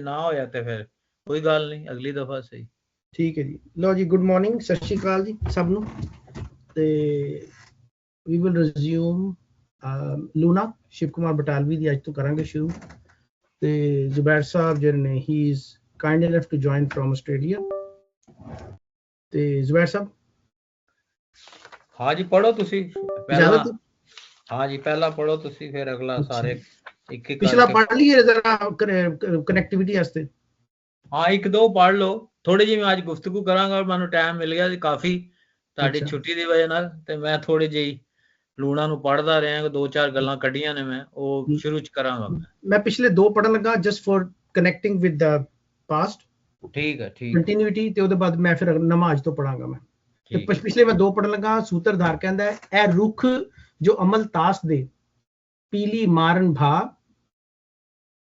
ਜੇ ਨਾ ਹੋਇਆ ਤੇ ਫਿਰ ਕੋਈ ਗੱਲ ਨਹੀਂ, ਅਗਲੀ ਦਫਾ ਸਹੀ। ਠੀਕ ਹੈ ਜੀ। ਲਓ ਜੀ, ਗੁੱਡ ਮਾਰਨਿੰਗ, ਸਤਿ ਸ਼੍ਰੀ ਅਕਾਲ ਜੀ ਸਭ ਨੂੰ। ਤੇ we will resume Loona Shiv Kumar Batalvi ਦੀ ਅੱਜ ਤੋਂ ਕਰਾਂਗੇ ਸ਼ੁਰੂ। ਤੇ ਜ਼ੁਬੈਰ ਸਾਹਿਬ ਜਿਹੜੇ ਨੇ he is kind enough to join from Australia. ਤੇ ਜ਼ੁਬੈਰ ਸਾਹਿਬ ਹਾਂ ਜੀ, ਪੜੋ ਤੁਸੀਂ ਪਹਿਲਾਂ। ਹਾਂ ਜੀ, ਪਹਿਲਾਂ ਪੜੋ ਤੁਸੀਂ, ਫਿਰ ਅਗਲਾ ਸਾਰੇ ਇੱਕ ਇੱਕ ਪਿਛਲਾ ਪੜ੍ਹ ਲਈਏ ਜ਼ਰਾ ਕਨੈਕਟੀਵਿਟੀ ਵਾਸਤੇ। ਹਾਂ, ਇੱਕ ਦੋ ਪੜ੍ਹ ਲਓ। ਥੋੜੀ ਜਿਹੀ ਮੈਂ ਅੱਜ ਗੁਫ਼ਤਗੂ ਕਰਾਂਗਾ, ਮੈਨੂੰ ਟਾਈਮ ਮਿਲ ਗਿਆ ਸੀ ਕਾਫੀ ਤੁਹਾਡੀ ਛੁੱਟੀ ਦੀ ਵਜ੍ਹਾ ਨਾਲ, ਤੇ ਮੈਂ ਥੋੜੀ ਜਿਹੀ ਲੂਣਾ ਨੂੰ ਪੜ੍ਹਦਾ ਰਿਹਾ, ਦੋ ਚਾਰ ਗੱਲਾਂ ਕੱਢੀਆਂ ਨੇ ਮੈਂ, ਉਹ ਸ਼ੁਰੂ ਚ ਕਰਾਂਗਾ। ਮੈਂ ਪਿਛਲੇ ਦੋ ਪੜ੍ਹਨ ਲੱਗਾ just for connecting with the past. ਠੀਕ ਹੈ, ਠੀਕ ਕੰਟੀਨਿਊਟੀ, ਤੇ ਉਹਦੇ ਬਾਅਦ ਮੈਂ ਫਿਰ ਨਮਾਜ਼ ਤੋਂ ਪੜਾਂਗਾ ਮੈਂ। ਤੇ ਪਿਛਲੇ ਮੈਂ ਦੋ ਪੜ੍ਹਨ ਲੱਗਾ। ਸੂਤਰਧਾਰ ਕਹਿੰਦਾ ਹੈ, ਇਹ ਰੁੱਖ ਜੋ ਅਮਲ ਤਾਸ ਦੇ ਪੀਲੀ ਮਾਰਨ ਭਾ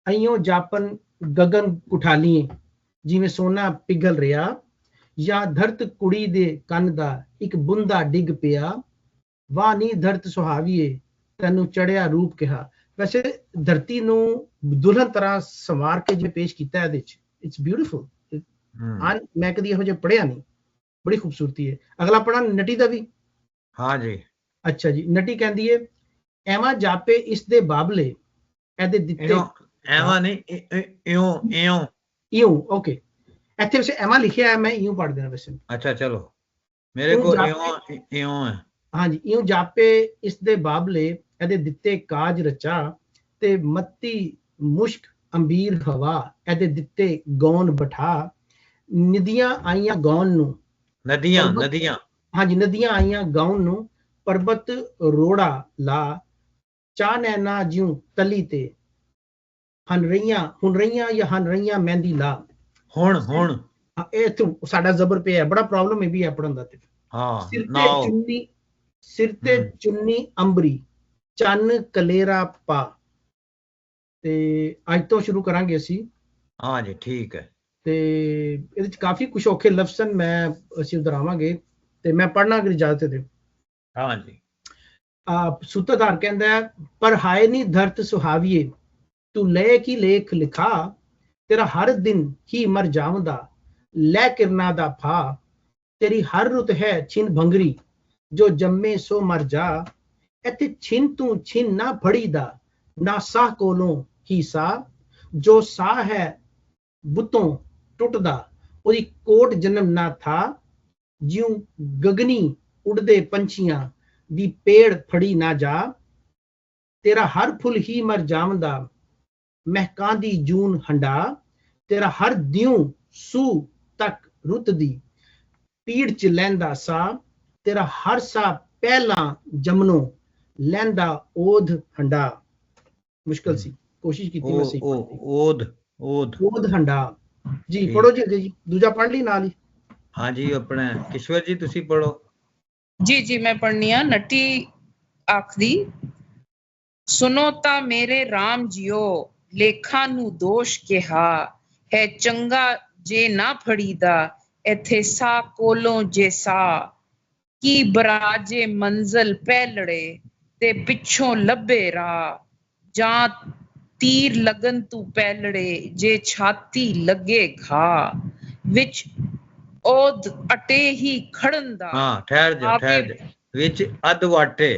ਅਈਓ ਜਾਪਨ ਗਗਨ ਕੁਠਾਲੀਏ ਜਿਵੇਂ ਸੋਨਾ ਪਿਘਲ ਰਿਹਾ, ਜਾਂ ਧਰਤ ਕੁੜੀ ਦੇ ਕੰਨ ਦਾ ਇੱਕ ਬੁੰਦਾ ਡਿੱਗ ਪਿਆ, ਵਾਹ ਨੀ ਧਰਤ ਸੁਹਾਵੀਏ ਤੈਨੂੰ ਚੜਿਆ ਰੂਪ ਕਿਹਾ। ਵੈਸੇ ਧਰਤੀ ਨੂੰ ਦੁਲਹਨ ਤਰ੍ਹਾਂ ਸੰਵਾਰ ਕੇ ਜੇ ਪੇਸ਼ ਕੀਤਾ ਇਹਦੇ ਚ, ਇਟਸ ਬਿਊਟੀਫੁਲ। ਮੈਂ ਕਦੀ ਇਹੋ ਜਿਹਾ ਪੜ੍ਹਿਆ ਨਹੀਂ, ਬੜੀ ਖੂਬਸੂਰਤੀ ਹੈ। ਅਗਲਾ ਪੜ੍ਹਾਂ ਨਟੀ ਦਾ ਵੀ। ਹਾਂ ਜੀ। ਅੱਛਾ ਜੀ। ਨਟੀ ਕਹਿੰਦੀ ਹੈ, ਐਵਾਂ ਜਾਪੇ ਇਸ ਦੇ ਬਾਬਲੇ ਇਹਦੇ ਦਿੱਤੇ। ਐਵਾਂ ਨਹੀਂ, ਇਉਂ ਇਉਂ। ਓਕੇ, ਇੱਥੇ ਵੈਸੇ ਐਵਾਂ ਲਿਖਿਆ ਹੈ, ਮੈਂ ਇਉਂ ਪੜ੍ਹ ਦੇਣਾ ਵੈਸੇ। ਅੱਛਾ ਚਲੋ, ਮੇਰੇ ਕੋਲ ਇਉਂ ਹੈ। ਹਾਂਜੀ, ਇਉਂ ਜਾਪੇ ਇਸ ਦੇ ਬਾਬਲੇ ਇਹਦੇ ਦਿੱਤੇ ਕਾਜ ਰਚਾ, ਤੇ ਮੱਤੀ ਮੁਸ਼ਕ ਅੰਬੀਰ ਹਵਾ ਇਹਦੇ ਦਿੱਤੇ ਗੌਨ ਬਿਠਾ। ਨਦੀਆਂ ਆਈਆਂ ਗਾਉਣ ਨੂੰ, ਨਦੀਆਂ ਹਾਂਜੀ ਨਦੀਆਂ ਆਈਆਂ ਗਾਉਣ ਨੂੰ, ਪਰਬਤ ਰੋੜਾ ਲਾ, ਚਾਹ ਨੈਣਾ ਜਿਉਂ ਤਲੀ ਤੇ ਹਨ ਰਹੀਆਂ ਜਾਂ ਹਨ ਰਹੀਆਂ ਮਹਿੰਦੀ ਲਾ। ਹੁਣ ਇਹ ਇੱਥੋਂ ਸਾਡਾ ਜ਼ਬਰ ਪਿਆ, ਬੜਾ ਪ੍ਰੋਬਲਮ ਇਹ ਵੀ ਹੈ ਪੜਨ ਦਾ। ਤੇ ਸਿਰ ਤੇ ਚੁੰਨੀ ਅੰਬਰੀ ਚੰਨ ਕਲੇਰਾ ਪਾ। ਤੇ ਅੱਜ ਤੋਂ ਸ਼ੁਰੂ ਕਰਾਂਗੇ ਅਸੀਂ। ਹਾਂ ਜੀ, ਠੀਕ ਹੈ। ਤੇ ਇਹਦੇ ਚ ਕਾਫੀ ਕੁਝ ਔਖੇ ਲਫ਼ਜ਼ ਹਨ, ਅਸੀਂ ਉਧਰਾਵਾਂਗੇ, ਤੇ ਮੈਂ ਪੜ੍ਹਨਾ ਅਗਰ ਇਜਾਜ਼ਤ ਦੇ। ਹਾਂ ਜੀ। ਸੂਤਰਧਾਰ ਕਹਿੰਦਾ ਹੈ, ਪਰ ਹਾਏ ਨੀ ਧਰਤ ਸੁਹਾਵੀਏ ਤੂੰ ਲੈ ਕੀ ਲੇਖ ਲਿਖਾ, ਤੇਰਾ ਹਰ ਦਿਨ ਹੀ ਮਰ ਜਾਵਦਾ ਲੈ ਕਿਰਨਾ ਦਾ ਫਾ। ਤੇਰੀ ਹਰ ਰੁੱਤ ਹੈ ਛਿਨ ਭੰਗਰੀ ਜੋ ਜੰਮੇ ਸੋ ਮਰ ਜਾ। ਇੱਥੇ ਛਿਨ ਤੂੰ ਛਿਨ ਨਾ ਫੜੀ ਦਾ, ਨਾ ਸਾਹ ਕੋਲੋਂ ਹੀ ਸਾਹ। ਜੋ ਸਾਹ ਹੈ ਬੁੱਤੋਂ ਟੁੱਟਦਾ, ਉਹਦੀ ਕੋਟ ਜਨਮ ਨਾ ਥਾ। ਜਿਉਂ ਗਗਨੀ ਉੜਦੇ ਪੰਛੀਆਂ ਦੀ ਪੇੜ ਫੜੀ ਨਾ ਜਾ। ਤੇਰਾ ਹਰ ਫੁੱਲ ਹੀ ਮਰ ਜਾਵਦਾ ਮਹਿਕਾਂ ਦੀ ਜੂਨ ਹੰਡਾ। ਤੇਰਾ ਹਰ ਦਿਉ ਸੂ ਤੱਕ ਰੁੱਤ ਦੀ ਪੀੜ ਚ ਲੈਂਦਾ ਸਾਹ। ਤੇਰਾ ਹਰ ਸਾਹ ਪਹਿਲਾਂ ਜਮਨੋਂ ਲੈਂਦਾ ਓਧ ਹੰਡਾ। ਮੁਸ਼ਕਲ ਸੀ, ਕੋਸ਼ਿਸ਼ ਕੀਤੀ ਮੈਂ ਸਹੀ। ਓਧ ਹੰਡਾ ਜੀ। ਪੜੋ ਜੀ, ਦੂਜਾ ਪੜ੍ਹ ਲਈ ਨਾਲ ਹੀ। ਹਾਂ ਜੀ, ਆਪਣਾ ਕਿਸ਼ਵਰ ਜੀ ਤੁਸੀਂ ਪੜੋ। ਜੀ ਮੈਂ ਪੜ੍ਹਨੀ ਆ। ਨਟੀ ਆਖਦੀ, ਸੁਨੋ ਤਾਂ ਮੇਰੇ ਰਾਮ ਜੀਓ ਲੇਖਾਂ ਨੂੰ ਦੋਸ਼ ਕਿਹਾ ਹੈ, ਚੰਗਾ ਜੇ ਨਾ ਫੜੀਦਾ ਇੱਥੇ ਸਾਹ ਕੋਲੋਂ ਜੇ ਸਾਹ। ਕੀ ਬਰਾਜੇ ਮੰਜ਼ਲ ਪਹਿਲੜੇ ਤੇ ਪਿੱਛੋਂ ਲੱਭੇ ਰਾਹ, ਜਾਂ ਤੀਰ ਲਗਨ ਤੂੰ ਪਹਿਲੜੇ ਜੇ ਛਾਤੀ ਲੱਗੇ ਘਾ। ਵਿੱਚ ਓਧ ਅਟੇ ਹੀ ਖੜਨ ਦਾ। ਹਾਂ, ਠਹਿਰ ਜਾ ਵਿੱਚ ਅਦਵਾਟੇ।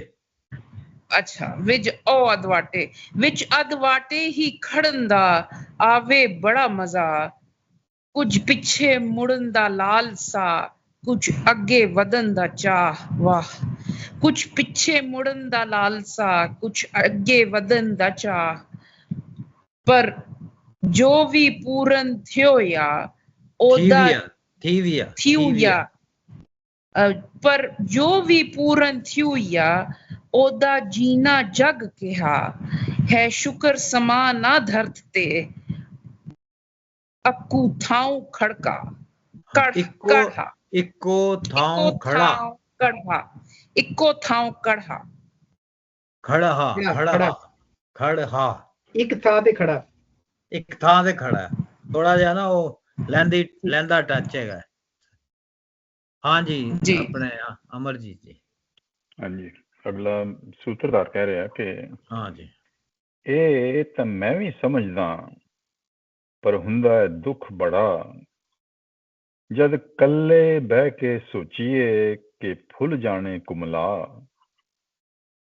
ਅੱਛਾ, ਵਿੱਚ ਉਹ ਅਦਵਾਟੇ, ਵਿੱਚ ਅਦਵਾਟੇ ਹੀ ਖੜਨ ਦਾ ਆਵੇ ਬੜਾ ਮਜ਼ਾ। ਕੁਝ ਪਿੱਛੇ ਮੁੜਨ ਦਾ ਲਾਲਸਾ, ਕੁਝ ਅੱਗੇ ਵਧਣ ਦਾ ਚਾਹ। ਵਾਹ। ਕੁਝ ਪਿੱਛੇ ਮੁੜਨ ਦਾ ਲਾਲਸਾ, ਕੁਝ ਅੱਗੇ ਵਧਣ ਦਾ ਚਾਹ। ਪਰ ਜੋ ਵੀ ਪੂਰਨ ਥਿਓਇਆ ਉਹਦਾ ਥਿਊਇਆ। ਪਰ ਜੋ ਵੀ ਪੂਰਨ ਥਿਊਇਆ ਉਹਦਾ ਜੀਣਾ ਜਗ ਕਿਹਾ ਹੈ। ਸ਼ੁਕਰ ਸਮਾ ਨਾ ਧਰਤ ਤੇ ਅੱਕੂ ਥਾਉ ਖੜਕਾ। ਇੱਕੋ ਥਾਉ ਖੜਾ। ਇੱਕੋ ਥਾਉ ਕੜਹਾ। ਖੜਹਾ ਇੱਕ ਥਾਂ ਤੇ ਖੜਾ। ਇੱਕ ਥਾਂ ਤੇ ਖੜਾ। ਥੋੜਾ ਜਿਹਾ ਨਾ ਉਹ ਲੈਂਦਾ ਟੱਚ ਹੈਗਾ। ਹਾਂ ਜੀ, ਆਪਣੇ ਅਮਰਜੀਤ ਜੀ। ਹਾਂਜੀ, ਅਗਲਾ ਸੂਤਰਧਾਰ ਕਹਿ ਰਿਹਾ ਕਿ ਹਾਂ ਜੀ, ਇਹ ਤਾਂ ਮੈਂ ਵੀ ਸਮਝਦਾ ਪਰ ਹੁੰਦਾ ਹੈ ਦੁੱਖ ਬੜਾ। ਜਦ ਕੱਲੇ ਬਹਿ ਕੇ ਸੋਚੀਏ ਕਿ ਫੁੱਲ ਜਾਣੇ ਕੁਮਲਾ।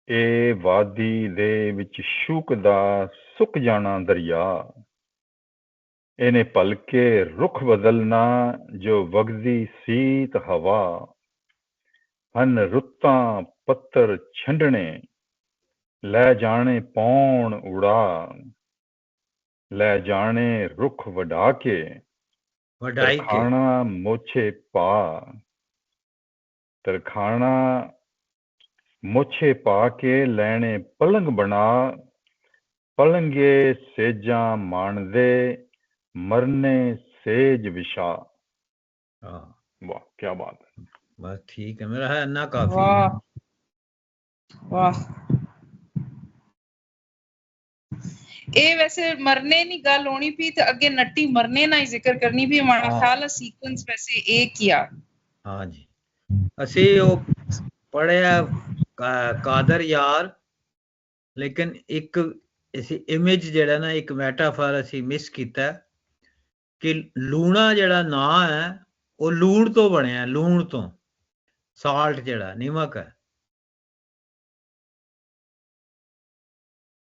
ਇਹ ਵਾਦੀ ਦੇ ਵਿੱਚ ਸ਼ੂਕਦਾ ਸੁੱਕ ਜਾਣਾ ਦਰਿਆ। ਇਹਨੇ ਭਲਕੇ ਰੁੱਖ ਬਦਲਣਾ ਜੋ ਵਗਦੀ ਸੀਤ ਹਵਾ। ਹਨ ਰੁੱਤਾਂ ਪੱਤਰ ਛੰਡਣੇ ਲੈ ਜਾਣੇ ਪੌਣ ਉਡਾ। ਲੈ ਜਾਣੇ ਰੁੱਖ ਵਢਾ ਕੇ ਵਢਾਈ ਕੇ ਤਰਖਾਣਾ ਮੋਛੇ ਪਾ। ਤਰਖਾਣਾ ਮੋਛੇ ਪਾ ਕੇ ਲੈਣੇ ਪਲੰਗ ਬਣਾ। ਪਲੰਗੇ ਸੇਜਾਂ ਮਾਣਦੇ ਮਰਨੇ ਸੇਜ ਵਿਛਾ। ਹਾਂ ਵਾਹ ਕੀ ਬਾਤ ਹੈ। ਬਸ ਠੀਕ ਹੈ, ਮੇਰਾ ਹੈ ਇੰਨਾ ਕਾਫੀ। ਵਾਹ ਵਾਹ। ਇਹ ਵੈਸੇ ਮਰਨੇ ਨਹੀਂ ਗੱਲ ਹੋਣੀ ਪਈ ਤੇ ਅੱਗੇ ਨੱਟੀ ਮਰਨੇ ਨਾ ਹੀ ਜ਼ਿਕਰ ਕਰਨੀ ਪਈ। हमारा हाँ ख्याल है सीक्वेंस वैसे एक ही आ। हाँ जी, ਅਸੀਂ ਉਹ ਪੜਿਆ ਕਾਦਰ ਯਾਰ, ਲੇਕਿਨ ਇੱਕ ਅਸੀਂ ਇਮੇਜ ਜਿਹੜਾ ਨਾ ਇੱਕ ਮੈਟਾਫਰ ਅਸੀਂ ਮਿਸ ਕੀਤਾ ਕਿ ਲੂਣਾ ਜਿਹੜਾ ਨਾਂ ਹੈ ਉਹ ਲੂਣ ਤੋਂ ਬਣਿਆ, ਲੂਣ ਤੋਂ, ਸਾਲਟ ਜਿਹੜਾ ਨਿਮਕ ਹੈ।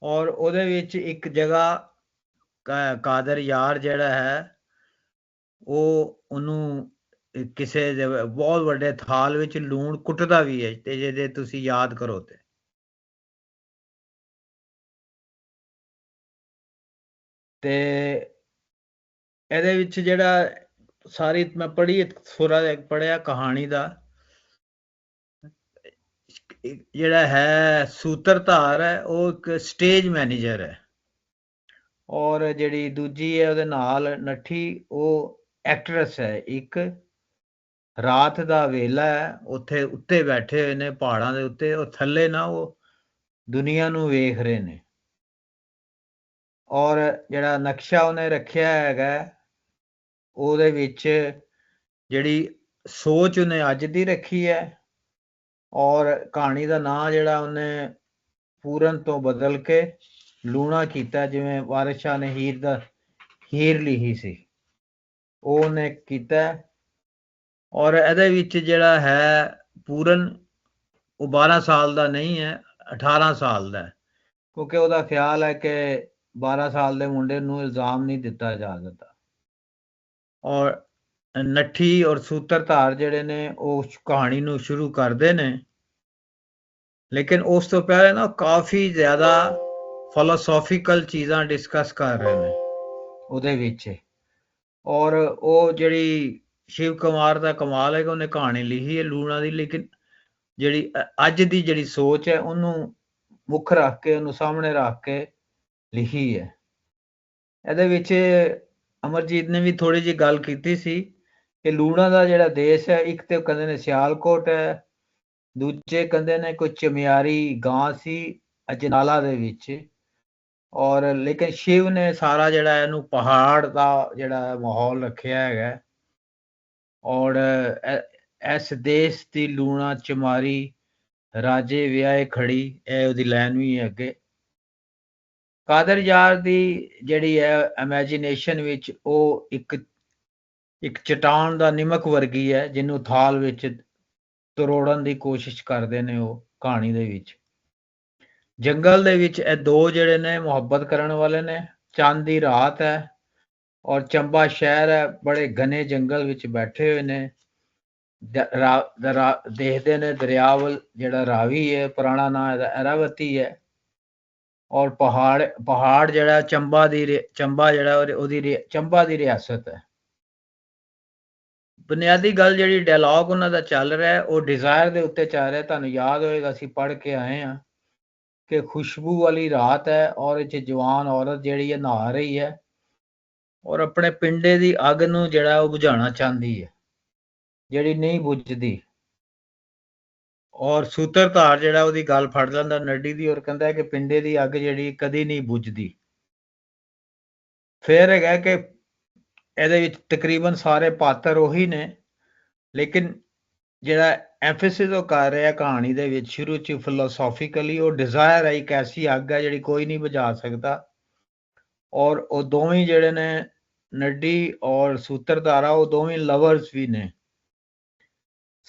ਔਰ ਉਹਦੇ ਵਿੱਚ ਇੱਕ ਜਗ੍ਹਾ ਕਾਦਰ ਯਾਰ ਜਿਹੜਾ ਹੈ ਉਹ ਉਹਨੂੰ ਕਿਸੇ ਦੇ ਬਹੁਤ ਵੱਡੇ ਥਾਲ ਵਿੱਚ ਲੂਣ ਕੁੱਟਦਾ ਵੀ ਹੈ, ਤੇ ਜੇ ਤੁਸੀਂ ਯਾਦ ਕਰੋ ਤੇ ਇਹਦੇ ਵਿੱਚ ਜਿਹੜਾ ਸਾਰੀ ਮੈਂ ਪੜ੍ਹੀ ਥੋੜਾ ਜਿਹਾ ਪੜ੍ਹਿਆ ਕਹਾਣੀ ਦਾ, ਜਿਹੜਾ ਹੈ ਸੂਤਰਧਾਰ ਹੈ ਉਹ ਇੱਕ ਸਟੇਜ ਮੈਨੇਜਰ ਹੈ, ਔਰ ਜਿਹੜੀ ਦੂਜੀ ਹੈ ਉਹਦੇ ਨਾਲ ਨੱਠੀ ਉਹ ਐਕਟਰੈਸ ਹੈ। ਇੱਕ ਰਾਤ ਦਾ ਵੇਲਾ ਹੈ, ਉੱਥੇ ਉੱਤੇ ਬੈਠੇ ਹੋਏ ਨੇ ਪਹਾੜਾਂ ਦੇ ਉੱਤੇ, ਉਹ ਥੱਲੇ ਨਾ ਉਹ ਦੁਨੀਆ ਨੂੰ ਵੇਖ ਰਹੇ ਨੇ। ਔਰ ਜਿਹੜਾ ਨਕਸ਼ਾ ਉਹਨੇ ਰੱਖਿਆ ਹੈਗਾ ਉਹਦੇ ਵਿੱਚ ਜਿਹੜੀ ਸੋਚ ਉਹਨੇ ਅੱਜ ਦੀ ਰੱਖੀ ਹੈ, ਔਰ ਕਹਾਣੀ ਦਾ ਨਾਂ ਜਿਹੜਾ ਉਹਨੇ ਪੂਰਨ ਤੋਂ ਬਦਲ ਕੇ ਲੂਣਾ ਕੀਤਾ, ਜਿਵੇਂ ਵਾਰਿਸ ਸ਼ਾਹ ਨੇ ਹੀਰ ਲਿਖੀ ਸੀ ਉਹ ਉਹਨੇ ਕੀਤਾ। ਔਰ ਇਹਦੇ ਵਿੱਚ ਜਿਹੜਾ ਹੈ ਪੂਰਨ ਉਹ 12 ਸਾਲ ਦਾ ਨਹੀਂ ਹੈ, 18 ਸਾਲ ਦਾ ਹੈ, ਕਿਉਂਕਿ ਉਹਦਾ ਖਿਆਲ ਹੈ ਕਿ 12 ਸਾਲ ਦੇ ਮੁੰਡੇ ਨੂੰ ਇਲਜ਼ਾਮ ਨਹੀਂ ਦਿੱਤਾ ਜਾ ਸਕਦਾ। ਔਰ ਨੱਠੀ ਔਰ ਸੂਤਰਧਾਰ ਜਿਹੜੇ ਨੇ ਉਹ ਕਹਾਣੀ ਨੂੰ ਸ਼ੁਰੂ ਕਰਦੇ ਨੇ, ਲੇਕਿਨ ਉਸ ਤੋਂ ਪਹਿਲੇ ਨਾ ਕਾਫੀ ਜ਼ਿਆਦਾ ਫਿਲਾਸੋਫੀਕਲ ਚੀਜ਼ਾਂ ਡਿਸਕਸ ਕਰ ਰਹੇ ਨੇ ਉਹਦੇ ਵਿੱਚ। ਔਰ ਉਹ ਜਿਹੜੀ ਸ਼ਿਵ ਕੁਮਾਰ ਦਾ ਕਮਾਲ ਹੈ ਕਿ ਉਹਨੇ ਕਹਾਣੀ ਲਿਖੀ ਹੈ ਲੂਣਾ ਦੀ, ਲੇਕਿਨ ਜਿਹੜੀ ਅੱਜ ਦੀ ਜਿਹੜੀ ਸੋਚ ਹੈ ਉਹਨੂੰ ਮੁੱਖ ਰੱਖ ਕੇ, ਉਹਨੂੰ ਸਾਹਮਣੇ ਰੱਖ ਕੇ ਲਿਖੀ ਹੈ। ਇਹਦੇ ਵਿੱਚ ਅਮਰਜੀਤ ਨੇ ਵੀ ਥੋੜੀ ਜਿਹੀ ਗੱਲ ਕੀਤੀ ਸੀ ਕਿ ਲੂਣਾ ਦਾ ਜਿਹੜਾ ਦੇਸ਼ ਹੈ, ਇੱਕ ਤੇ ਕਹਿੰਦੇ ਨੇ ਸਿਆਲਕੋਟ ਹੈ, ਦੂਜੇ ਕਹਿੰਦੇ ਨੇ ਕੋਈ ਚਮਿਆਰੀ ਗਾਂ ਸੀ ਅਜਨਾਲਾ ਦੇ ਵਿੱਚ। ਔਰ ਲੇਕਿਨ ਸ਼ਿਵ ਨੇ ਸਾਰਾ ਜਿਹੜਾ ਇਹਨੂੰ ਪਹਾੜ ਦਾ ਜਿਹੜਾ ਮਾਹੌਲ ਰੱਖਿਆ ਹੈਗਾ। ਔਰ ਇਸ ਦੇਸ਼ ਦੀ ਲੂਣਾ ਚਮਾਰੀ ਰਾਜੇ ਵਿਆਹੇ ਖੜੀ, ਇਹ ਉਹਦੀ ਲਾਈਨ ਵੀ ਹੈ ਅੱਗੇ। ਕਾਦਰ ਯਾਰ ਦੀ ਜਿਹੜੀ ਹੈ ਇਮੈਜੀਨੇਸ਼ਨ ਵਿੱਚ ਉਹ ਇੱਕ ਚਟਾਨ ਦਾ ਨਿਮਕ ਵਰਗੀ ਹੈ, ਜਿਹਨੂੰ ਥਾਲ ਵਿੱਚ ਤਰੋੜਨ ਦੀ ਕੋਸ਼ਿਸ਼ ਕਰਦੇ ਨੇ ਉਹ ਕਹਾਣੀ ਦੇ ਵਿੱਚ। ਜੰਗਲ ਦੇ ਵਿੱਚ ਇਹ ਦੋ ਜਿਹੜੇ ਨੇ ਮੁਹੱਬਤ ਕਰਨ ਵਾਲੇ ਨੇ। ਚੰਦ ਦੀ ਰਾਤ ਹੈ ਔਰ ਚੰਬਾ ਸ਼ਹਿਰ ਹੈ, ਬੜੇ ਘਨੇ ਜੰਗਲ ਵਿੱਚ ਬੈਠੇ ਹੋਏ ਨੇ, ਦੇਖਦੇ ਨੇ ਦਰਿਆਵਲ ਜਿਹੜਾ ਰਾਵੀ ਹੈ, ਪੁਰਾਣਾ ਨਾਂ ਇਹਦਾ ਐਰਾਵਤੀ ਹੈ। ਔਰ ਪਹਾੜ ਜਿਹੜਾ ਚੰਬਾ ਜਿਹੜਾ ਉਹਦੀ ਚੰਬਾ ਦੀ ਰਿਆਸਤ ਹੈ। ਬੁਨਿਆਦੀ ਗੱਲ ਜਿਹੜੀ ਡਾਇਲੌਗ ਉਹਨਾਂ ਦਾ ਚੱਲ ਰਿਹਾ ਉਹ ਡਿਜ਼ਾਇਰ ਦੇ ਉੱਤੇ ਚੱਲ ਰਿਹਾ। ਤੁਹਾਨੂੰ ਯਾਦ ਹੋਏਗਾ ਅਸੀਂ ਪੜ੍ਹ ਕੇ ਆਏ ਹਾਂ ਕਿ ਖੁਸ਼ਬੂ ਵਾਲੀ ਰਾਤ ਹੈ ਔਰ ਇਹ 'ਚ ਜਵਾਨ ਔਰਤ ਜਿਹੜੀ ਹੈ ਨਹਾ ਰਹੀ ਹੈ ਔਰ ਆਪਣੇ ਪਿੰਡੇ ਦੀ ਅੱਗ ਨੂੰ ਜਿਹੜਾ ਉਹ ਬੁਝਾਉਣਾ ਚਾਹੁੰਦੀ ਹੈ, ਜਿਹੜੀ ਨਹੀਂ ਬੁਝਦੀ। ਔਰ ਸੂਤਰਧਾਰ ਜਿਹੜਾ ਉਹਦੀ ਗੱਲ ਫੜ ਲੈਂਦਾ ਨੱਡੀ ਦੀ, ਔਰ ਕਹਿੰਦਾ ਕਿ ਪਿੰਡੇ ਦੀ ਅੱਗ ਜਿਹੜੀ ਕਦੀ ਨਹੀਂ ਬੁਝਦੀ। ਫਿਰ ਹੈਗਾ ਕਿ ਇਹਦੇ ਵਿੱਚ ਤਕਰੀਬਨ ਸਾਰੇ ਪਾਤਰ ਉਹੀ ਨੇ, ਲੇਕਿਨ ਜਿਹੜਾ ਐਮਫੈਸਿਸ ਉਹ ਕਰ ਰਿਹਾ ਕਹਾਣੀ ਦੇ ਵਿੱਚ ਸ਼ੁਰੂ 'ਚ ਫਿਲੋਸੋਫੀਕਲੀ, ਉਹ ਡਿਜ਼ਾਇਰ ਹੈ, ਇੱਕ ਐਸੀ ਅੱਗ ਹੈ ਜਿਹੜੀ ਕੋਈ ਨਹੀਂ ਬੁਝਾ ਸਕਦਾ। ਔਰ ਉਹ ਦੋਵੇਂ ਜਿਹੜੇ ਨੇ ਨੱਡੀ ਔਰ ਸੂਤਰਧਾਰਾ ਉਹ ਦੋਵੇਂ ਲਵਰਸ ਵੀ ਨੇ।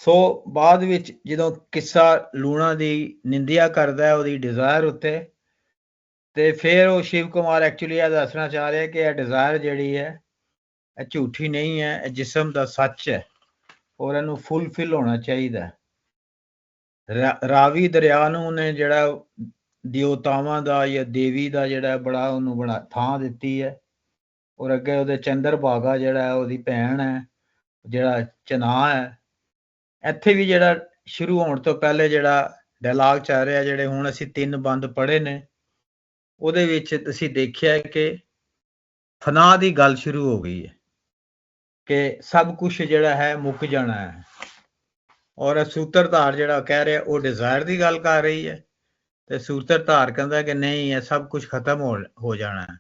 ਸੋ ਬਾਅਦ ਵਿੱਚ ਜਦੋਂ ਕਿੱਸਾ ਲੂਣਾ ਦੀ ਨਿੰਦਿਆ ਕਰਦਾ ਉਹਦੀ ਡਿਜ਼ਾਇਰ ਉੱਤੇ, ਤੇ ਫਿਰ ਉਹ ਸ਼ਿਵ ਕੁਮਾਰ ਐਕਚੁਅਲੀ ਇਹ ਦੱਸਣਾ ਚਾਹ ਰਿਹਾ ਕਿ ਇਹ ਡਿਜ਼ਾਇਰ ਜਿਹੜੀ ਹੈ ਇਹ ਝੂਠੀ ਨਹੀਂ ਹੈ, ਇਹ ਜਿਸਮ ਦਾ ਸੱਚ ਹੈ ਔਰ ਇਹਨੂੰ ਫੁੱਲਫਿਲ ਹੋਣਾ ਚਾਹੀਦਾ। ਰਾਵੀ ਦਰਿਆ ਨੂੰ ਉਹਨੇ ਜਿਹੜਾ ਦੇਵਤਾਵਾਂ ਦਾ ਜਾਂ ਦੇਵੀ ਦਾ ਜਿਹੜਾ ਬੜਾ ਉਹਨੂੰ ਥਾਂ ਦਿੱਤੀ ਹੈ, ਔਰ ਅੱਗੇ ਉਹਦੇ ਚੰਦਰ ਭਾਗਾ ਜਿਹੜਾ ਉਹਦੀ ਭੈਣ ਹੈ, ਜਿਹੜਾ ਚਨਾਹ ਹੈ। ਇੱਥੇ ਵੀ ਜਿਹੜਾ ਸ਼ੁਰੂ ਹੋਣ ਤੋਂ ਪਹਿਲੇ ਜਿਹੜਾ ਡਾਇਲਾਗ ਚੱਲ ਰਿਹਾ, ਜਿਹੜੇ ਹੁਣ ਅਸੀਂ 3 ਬੰਦ ਪੜ੍ਹੇ ਨੇ, ਉਹਦੇ ਵਿੱਚ ਤੁਸੀਂ ਦੇਖਿਆ ਕਿ ਫਨਾ ਦੀ ਗੱਲ ਸ਼ੁਰੂ ਹੋ ਗਈ ਹੈ ਕਿ ਸਭ ਕੁਝ ਜਿਹੜਾ ਹੈ ਮੁੱਕ ਜਾਣਾ ਹੈ, ਔਰ ਸੂਤਰਧਾਰ ਜਿਹੜਾ ਕਹਿ ਰਿਹਾ ਉਹ ਡਿਜ਼ਾਇਰ ਦੀ ਗੱਲ ਕਰ ਰਹੀ ਹੈ, ਤੇ ਸੂਤਰਧਾਰ ਕਹਿੰਦਾ ਕਿ ਨਹੀਂ, ਇਹ ਸਭ ਕੁਝ ਖਤਮ ਹੋ ਜਾਣਾ ਹੈ।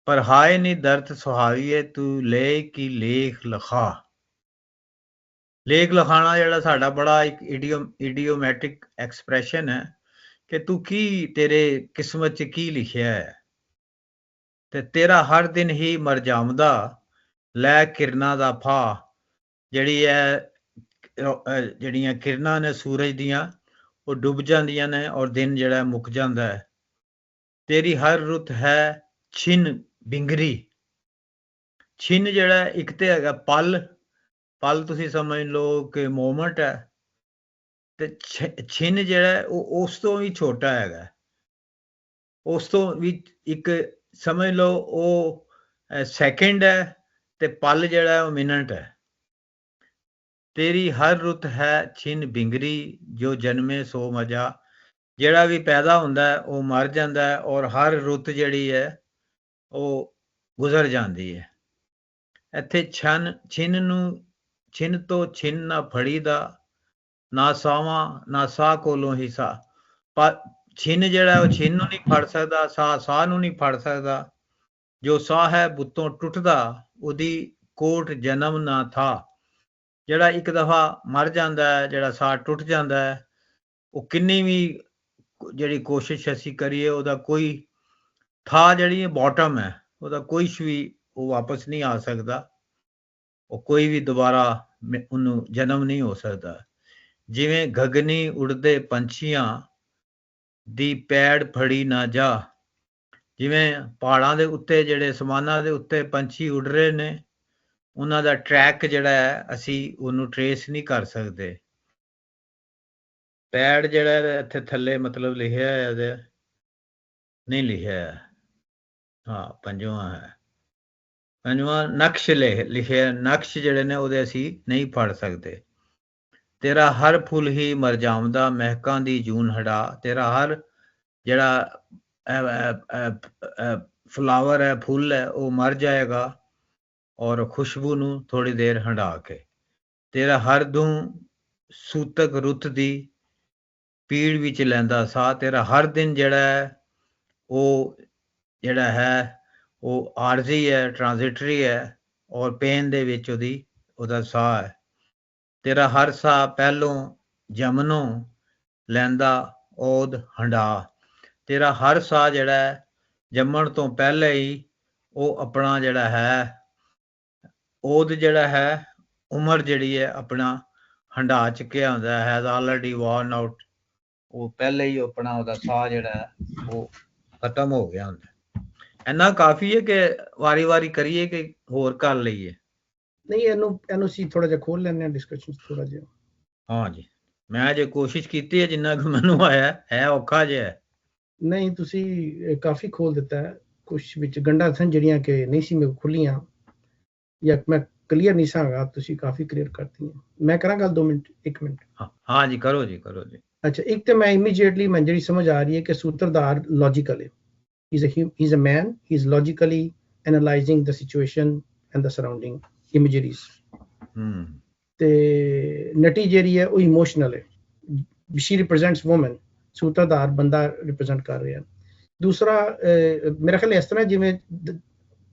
ਪਰ ਹਾਏ ਨੀ ਦਰਦ ਸੁਹਾਵੀਏ ਤੂੰ ਲੈ ਕੀ ਲੇਖ ਲਿਖਾ। ਲੇਖ ਲਿਖਾਣਾ ਜਿਹੜਾ ਸਾਡਾ ਬੜਾ ਇੱਕ ਇਡੀਓਮੈਟਿਕ ਐਕਸਪ੍ਰੈਸ਼ਨ ਹੈ ਕਿ ਤੂੰ ਕੀ, ਤੇਰੇ ਕਿਸਮਤ 'ਚ ਕੀ ਲਿਖਿਆ ਹੈ, ਤੇ ਤੇਰਾ ਹਰ ਦਿਨ ਹੀ ਮਰ ਜਾਵਦਾ ਲੈ ਕਿਰਨਾਂ ਦਾ ਫਾ। ਜਿਹੜੀ ਹੈ ਜਿਹੜੀਆਂ ਕਿਰਨਾਂ ਨੇ ਸੂਰਜ ਦੀਆਂ ਉਹ ਡੁੱਬ ਜਾਂਦੀਆਂ ਨੇ ਔਰ ਦਿਨ ਜਿਹੜਾ ਮੁੱਕ ਜਾਂਦਾ ਹੈ। ਤੇਰੀ ਹਰ ਰੁੱਤ ਹੈ ਛਿਨ ਬਿੰਗਰੀ। ਛਿਨ ਜਿਹੜਾ ਇੱਕ ਤੇ ਹੈਗਾ ਪਲ ਤੁਸੀਂ ਸਮਝ ਲਓ ਕਿ ਮੂਮੈਂਟ ਹੈ, ਤੇ ਛਿਨ ਜਿਹੜਾ ਉਹ ਉਸ ਤੋਂ ਵੀ ਛੋਟਾ ਹੈਗਾ, ਉਸ ਤੋਂ ਵੀ ਇੱਕ ਸਮਝ ਲਓ ਉਹ ਸੈਕਿੰਡ ਹੈ, ਤੇ ਪਲ ਜਿਹੜਾ ਉਹ ਮਿੰਟ ਹੈ। ਤੇਰੀ ਹਰ ਰੁੱਤ ਹੈ ਛਿਨ ਬਿੰਗਰੀ ਜੋ ਜਨਮੇ ਸੋ ਮਜਾ। ਜਿਹੜਾ ਵੀ ਪੈਦਾ ਹੁੰਦਾ ਹੈ ਉਹ ਮਰ ਜਾਂਦਾ ਹੈ, ਔਰ ਹਰ ਰੁੱਤ ਜਿਹੜੀ ਹੈ ਉਹ ਗੁਜ਼ਰ ਜਾਂਦੀ ਹੈ। ਇੱਥੇ ਛਿਨ ਤੋਂ ਛਿਨ ਨਾ ਫੜੀ ਦਾ, ਨਾ ਸਾਵਾਂ ਨਾ ਸਾਹ ਕੋਲੋਂ ਹੀ ਸਾਹ। ਪਰ ਛਿਨ ਜਿਹੜਾ ਉਹ ਛਿਨ ਨੂੰ ਨਹੀਂ ਫੜ ਸਕਦਾ, ਸਾਹ ਨੂੰ ਨਹੀਂ ਫੜ ਸਕਦਾ। ਜੋ ਸਾਹ ਹੈ ਬੁੱਤੋਂ ਟੁੱਟਦਾ, ਉਹਦੀ ਕੋਟ ਜਨਮ ਨਾ ਥਾ। ਜਿਹੜਾ ਇੱਕ ਦਫਾ ਮਰ ਜਾਂਦਾ ਹੈ, ਜਿਹੜਾ ਸਾਹ ਟੁੱਟ ਜਾਂਦਾ ਹੈ, ਉਹ ਕਿੰਨੀ ਵੀ ਜਿਹੜੀ ਕੋਸ਼ਿਸ਼ ਅਸੀਂ ਕਰੀਏ ਉਹਦਾ ਕੋਈ ਥਾ ਜਿਹੜੀ ਬਾਟਮ ਹੈ, ਉਹਦਾ ਕੋਈ ਵੀ ਉਹ ਵਾਪਸ ਨਹੀਂ ਆ ਸਕਦਾ, ਉਹ ਕੋਈ ਵੀ ਦੁਬਾਰਾ ਉਹਨੂੰ ਜਨਮ ਨਹੀਂ ਹੋ ਸਕਦਾ। ਜਿਵੇਂ ਗਗਨੀ ਉੜਦੇ ਪੰਛੀਆਂ ਦੀ ਪੈੜ ਫੜੀ ਨਾ ਜਾ। ਜਿਵੇਂ ਪਹਾੜਾਂ ਦੇ ਉੱਤੇ ਜਿਹੜੇ ਅਸਮਾਨਾਂ ਦੇ ਉੱਤੇ ਪੰਛੀ ਉੱਡ ਰਹੇ ਨੇ, ਉਹਨਾਂ ਦਾ ਟਰੈਕ ਜਿਹੜਾ ਹੈ ਅਸੀਂ ਉਹਨੂੰ ਟਰੇਸ ਨਹੀਂ ਕਰ ਸਕਦੇ। ਪੈੜ ਜਿਹੜਾ ਇੱਥੇ ਥੱਲੇ ਮਤਲਬ ਲਿਖਿਆ ਹੈ, ਇਹਦੇ ਨਹੀਂ ਲਿਖਿਆ, ਹਾਂ ਪੰਜਵਾਂ ਹੈ, ਪੰਜਵਾਂ ਨਕਸ਼ ਲਿਖਿਆ। ਨਕਸ਼ ਜਿਹੜੇ ਨੇ ਉਹਦੇ ਅਸੀਂ ਨਹੀਂ ਫੜ ਸਕਦੇ। ਤੇਰਾ ਹਰ ਫੁੱਲ ਹੀ ਮਰ ਜਾਵਦਾ ਮਹਿਕਾਂ ਦੀ ਜੂਨ ਹੜਾ। ਤੇਰਾ ਹਰ ਜਿਹੜਾ ਫਲਾਵਰ ਹੈ, ਫੁੱਲ ਹੈ, ਉਹ ਮਰ ਜਾਏਗਾ ਔਰ ਖੁਸ਼ਬੂ ਨੂੰ ਥੋੜੀ ਦੇਰ ਹੰਢਾ ਕੇ। ਤੇਰਾ ਹਰ ਦੂੰ ਸੂਤਕ ਰੁੱਤ ਦੀ ਪੀੜ ਵਿੱਚ ਲੈਂਦਾ ਸਾਹ। ਤੇਰਾ ਹਰ ਦਿਨ ਜਿਹੜਾ ਹੈ ਉਹ ਜਿਹੜਾ ਹੈ ਉਹ ਆਰਜ਼ੀ ਹੈ, ਟ੍ਰਾਂਜ਼ਿਟਰੀ ਹੈ, ਔਰ ਪੇਨ ਦੇ ਵਿੱਚ ਉਹਦਾ ਸਾਹ ਹੈ। ਤੇਰਾ ਹਰ ਸਾਹ ਪਹਿਲੋਂ ਜਮਨੋਂ ਲੈਂਦਾ ਓਦ ਹੰਢਾ। ਤੇਰਾ ਹਰ ਸਾਹ ਜਿਹੜਾ ਹੈ ਜੰਮਣ ਤੋਂ ਪਹਿਲੇ ਹੀ ਉਹ ਆਪਣਾ ਜਿਹੜਾ ਹੈ ਓਦ ਜਿਹੜਾ ਹੈ ਉਮਰ ਜਿਹੜੀ ਹੈ ਆਪਣਾ ਹੰਢਾ ਚੁੱਕਿਆ ਹੁੰਦਾ ਹੈ, ਆਲਰੇਡੀ ਵੋਰਨ ਆਊਟ। ਉਹ ਪਹਿਲੇ ਹੀ ਆਪਣਾ ਉਹਦਾ ਸਾਹ ਜਿਹੜਾ ਹੈ ਉਹ ਖਤਮ ਹੋ ਗਿਆ ਹੁੰਦਾ। ਇੰਨਾ ਕਾਫੀ ਹੈ ਕਿ ਵਾਰੀ ਕਰੀਏ ਕਿ ਹੋਰ ਕਰ ਲਈਏ? ਨਹੀਂ, ਇਹਨੂੰ ਅਸੀਂ ਥੋੜਾ ਜਿਹਾ ਖੋਲ ਲੈਂਦੇ ਹਾਂ ਡਿਸਕਸ਼ਨ ਥੋੜਾ ਜਿਹਾ। ਹਾਂ ਜੀ, ਮੈਂ ਜੇ ਕੋਸ਼ਿਸ਼ ਕੀਤੀ ਹੈ ਜਿੰਨਾ ਕੁ ਮੈਨੂੰ ਆਇਆ ਹੈ, ਔਖਾ ਜਿਹਾ। ਨਹੀਂ, ਤੁਸੀਂ ਕਾਫੀ ਖੋਲ ਦਿੱਤਾ ਹੈ। ਕੁਛ ਵਿੱਚ ਗੰਢਾਂ ਸਨ ਜਿਹੜੀਆਂ ਕਿ ਨਹੀਂ ਸੀ ਮੇਰੇ ਖੁੱਲੀਆਂ, ਜਾਂ ਮੈਂ ਕਲੀਅਰ ਨਹੀਂ ਸਾਂਗਾ, ਤੁਸੀਂ ਕਾਫੀ ਕਲੀਅਰ ਕਰਤੀਆਂ। ਮੈਂ ਕਰਾਂ ਗੱਲ 2 ਮਿੰਟ 1 ਮਿੰਟ? ਹਾਂ ਜੀ, ਕਰੋ ਜੀ। ਅੱਛਾ, ਇੱਕ ਤੇ ਮੈਂ ਇਮੀਡੀਏਟਲੀ ਮੈਨੂੰ ਜਿਹੜੀ ਸਮਝ ਆ ਰਹੀ ਹੈ ਕਿ ਸੂਤਰਧਾਰ ਲੌਜੀਕਲ ਹੈ। he's a man, he's logically analyzing the situation and the surrounding imageries. ਤੇ ਨਟੀ ਜਿਹੜੀ ਹੈ ਉਹ ਇਮੋਸ਼ਨਲ ਹੈ, she represents woman, ਸੂਤਰਧਾਰ ਬੰਦਾ ਰਿਪਰੈਜ਼ੈਂਟ ਕਰ ਰਿਹਾ। ਦੂਸਰਾ ਮੇਰਾ ਖਿਆਲ ਇਸ ਤਰ੍ਹਾਂ ਜਿਵੇਂ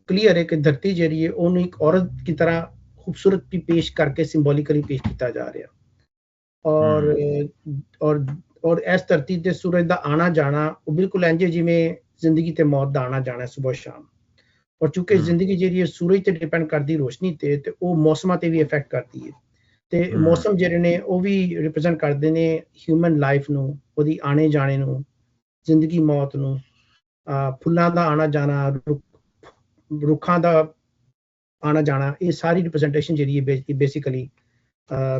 ਕਲੀਅਰ ਹੈ ਕਿ ਧਰਤੀ ਜਿਹੜੀ ਹੈ ਉਹਨੂੰ ਇੱਕ ਔਰਤ ਦੀ ਤਰ੍ਹਾਂ ਖੂਬਸੂਰਤ ਵੀ ਪੇਸ਼ ਕਰਕੇ ਸਿੰਬੋਲਿਕਲੀ ਪੇਸ਼ ਕੀਤਾ ਜਾ ਰਿਹਾ, ਔਰ ਇਸ ਧਰਤੀ ਤੇ ਸੂਰਜ ਦਾ ਆਣਾ ਜਾਣਾ ਉਹ ਬਿਲਕੁਲ ਇੰਝ ਜਿਵੇਂ ਜ਼ਿੰਦਗੀ ਤੇ ਮੌਤ ਦਾ ਆਣਾ ਜਾਣਾ ਸੁਬਹ ਸ਼ਾਮ। ਔਰ ਚੂੰਕਿ ਜ਼ਿੰਦਗੀ ਜਿਹੜੀ ਹੈ ਸੂਰਜ ਤੇ ਡਿਪੈਂਡ ਕਰਦੀ ਰੋਸ਼ਨੀ ਤੇ ਉਹ ਮੌਸਮਾਂ ਤੇ ਵੀ ਇਫੈਕਟ ਕਰਦੀ ਹੈ ਤੇ ਮੌਸਮ ਜਿਹੜੇ ਨੇ ਉਹ ਵੀ ਰਿਪਰੈਜ਼ੈਂਟ ਕਰਦੇ ਨੇ ਹਿਊਮਨ ਲਾਈਫ ਨੂੰ, ਉਹਦੀ ਆਣੇ ਜਾਣੇ ਨੂੰ, ਜ਼ਿੰਦਗੀ ਮੌਤ ਨੂੰ, ਫੁੱਲਾਂ ਦਾ ਆਣਾ ਜਾਣਾ, ਰੁੱਖਾਂ ਦਾ ਆਣਾ ਜਾਣਾ, ਇਹ ਸਾਰੀ ਰਿਪਰੈਜ਼ੈਂਟੇਸ਼ਨ ਜਿਹੜੀ ਹੈ ਬੇਸਿਕਲੀ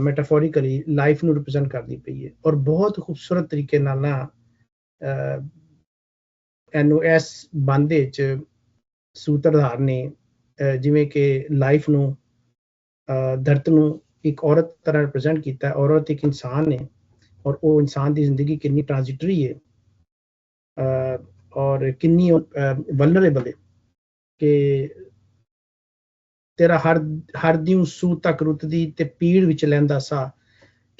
ਮੈਟਾਫੋਰਿਕਲੀ ਲਾਈਫ ਨੂੰ ਰਿਪਰੈਜ਼ੈਂਟ ਕਰਦੀ ਪਈ ਹੈ। ਔਰ ਬਹੁਤ ਖੂਬਸੂਰਤ ਤਰੀਕੇ ਨਾਲ ਨਾ ਇਹਨੂੰ ਇਸ ਬੰਦ ਵਿੱਚ ਸੂਤਰਧਾਰ ਨੇ ਜਿਵੇਂ ਕਿ ਲਾਈਫ ਨੂੰ, ਧਰਤ ਨੂੰ ਇੱਕ ਔਰਤ ਤਰ੍ਹਾਂ ਰਿਪਰੈਜ਼ੈਂਟ ਕੀਤਾ। ਔਰਤ ਇੱਕ ਇਨਸਾਨ ਹੈ ਔਰ ਉਹ ਇਨਸਾਨ ਦੀ ਜ਼ਿੰਦਗੀ ਕਿੰਨੀ ਟ੍ਰਾਂਜ਼ਿਟਰੀ ਹੈ ਔਰ ਕਿੰਨੀ ਵਲਨਰੇਬਲ ਹੈ ਕਿ ਤੇਰਾ ਹਰ ਦਿਨ ਸੂ ਤੱਕ ਰੁੱਤਦੀ ਤੇ ਪੀੜ ਵਿੱਚ ਲੈਂਦਾ ਸਾਹ,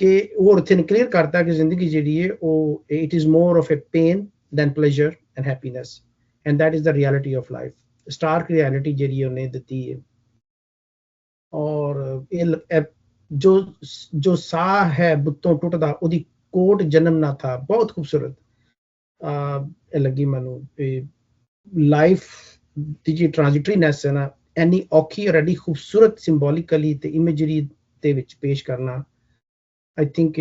ਕਿ ਉਹ ਉੱਥੇ ਕਲੀਅਰ ਕਰਤਾ ਕਿ ਜ਼ਿੰਦਗੀ ਜਿਹੜੀ ਹੈ ਉਹ it is more of a pain than pleasure and happiness and that is the reality of life. Stark reality ਜਿਹੜੀ ਉਹਨੇ ਦਿੱਤੀ ਹੈ। ਔਰ ਇਹ ਜੋ ਸਾਹ ਹੈ ਬੁੱਤੋਂ ਟੁੱਟਦਾ ਉਹਦੀ ਕੋਟ ਜਨਮ ਨਾ ਥਾ, ਬਹੁਤ ਖੂਬਸੂਰਤ ਇਹ ਲੱਗੀ ਮੈਨੂੰ। ਲਾਈਫ ਦੀ ਜੀ ਟ੍ਰਾਂਜ਼ਿਟਰੀਨੈਸ ਹੈ ਨਾ, ਇੰਨੀ ਔਖੀ ਔਰ ਐਡੀ ਖੂਬਸੂਰਤ ਸਿੰਬੋਲਿਕਲੀ ਤੇ ਇਮੇਜਰੀ ਦੇ ਵਿੱਚ ਪੇਸ਼ ਕਰਨਾ, I think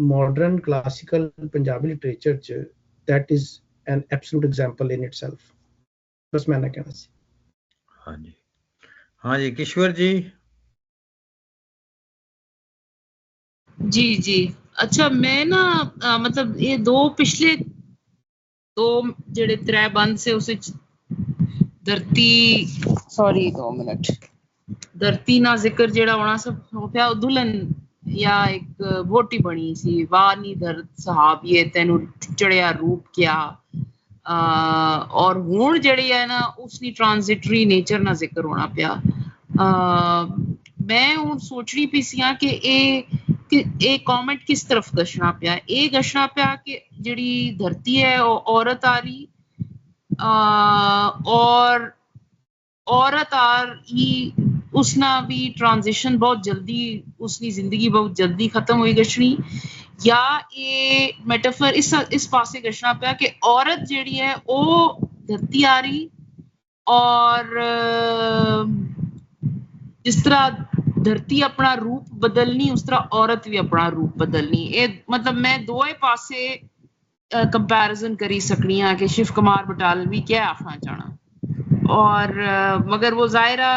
modern classical Punjabi literature ਚ that is an absolute example in itself। ਬਸ ਮੈਂ ਨਾ ਕਹਿਣਾ ਸੀ। ਹਾਂਜੀ ਹਾਂਜੀ ਕਿਸ਼ਵਰ ਜੀ। ਜੀ ਜੀ ਅੱਛਾ, ਮੈਂ ਨਾ ਮਤਲਬ ਇਹ ਪਿਛਲੇ ਦੋ ਜਿਹੜੇ त्रै बंद से उस धरती सॉरी 2 मिनट धरती ना जिक्र ਜਿਹੜਾ ਹੋਣਾ ਸਭ ਹੋ ਪਿਆ, ਦੁਲਹਨ ਜਾਂ ਇੱਕ ਵੋਟੀ ਬਣੀ ਸੀ, ਵਾਹ ਨੀ ਧਰਤ ਸਹਾਬੀਏ ਤੈਨੂੰ ਚੜਿਆ ਰੂਪ ਕਿਆ। ਔਰ ਹੁਣ ਜਿਹੜੀ ਹੈ ਨਾ ਉਸਦੀ ਟ੍ਰਾਂਜ਼ਿਟਰੀ ਨੇਚਰ ਨਾਲ ਜ਼ਿਕਰ ਹੋਣਾ ਪਿਆ। ਮੈਂ ਹੁਣ ਸੋਚਣੀ ਪਈ ਸੀ ਕਿ ਇਹ ਕਮੈਂਟ ਕਿਸ ਤਰਫ ਗਸ਼ਣਾ ਪਿਆ। ਇਹ ਗਸ਼ਣਾ ਪਿਆ ਕਿ ਜਿਹੜੀ ਧਰਤੀ ਹੈ ਉਹ ਔਰਤ ਆ ਰਹੀ ਔਰ औरत आ रही, उसना भी ट्रांजिशन बहुत जल्दी, उसकी जिंदगी बहुत जल्दी खत्म हुई गछनी, या ये मेटाफर इस पासे गछना पिया कि औरत जेड़ी है वो धरती आ रही और जिस तरह धरती अपना रूप बदलनी उस तरह औरत भी अपना रूप बदलनी। ये मतलब मैं दोए पासे कंपैरिजन करी सकनी हाँ कि शिव कुमार बटालवी क्या आखना चाहना। और मगर वो ज़ाहिरा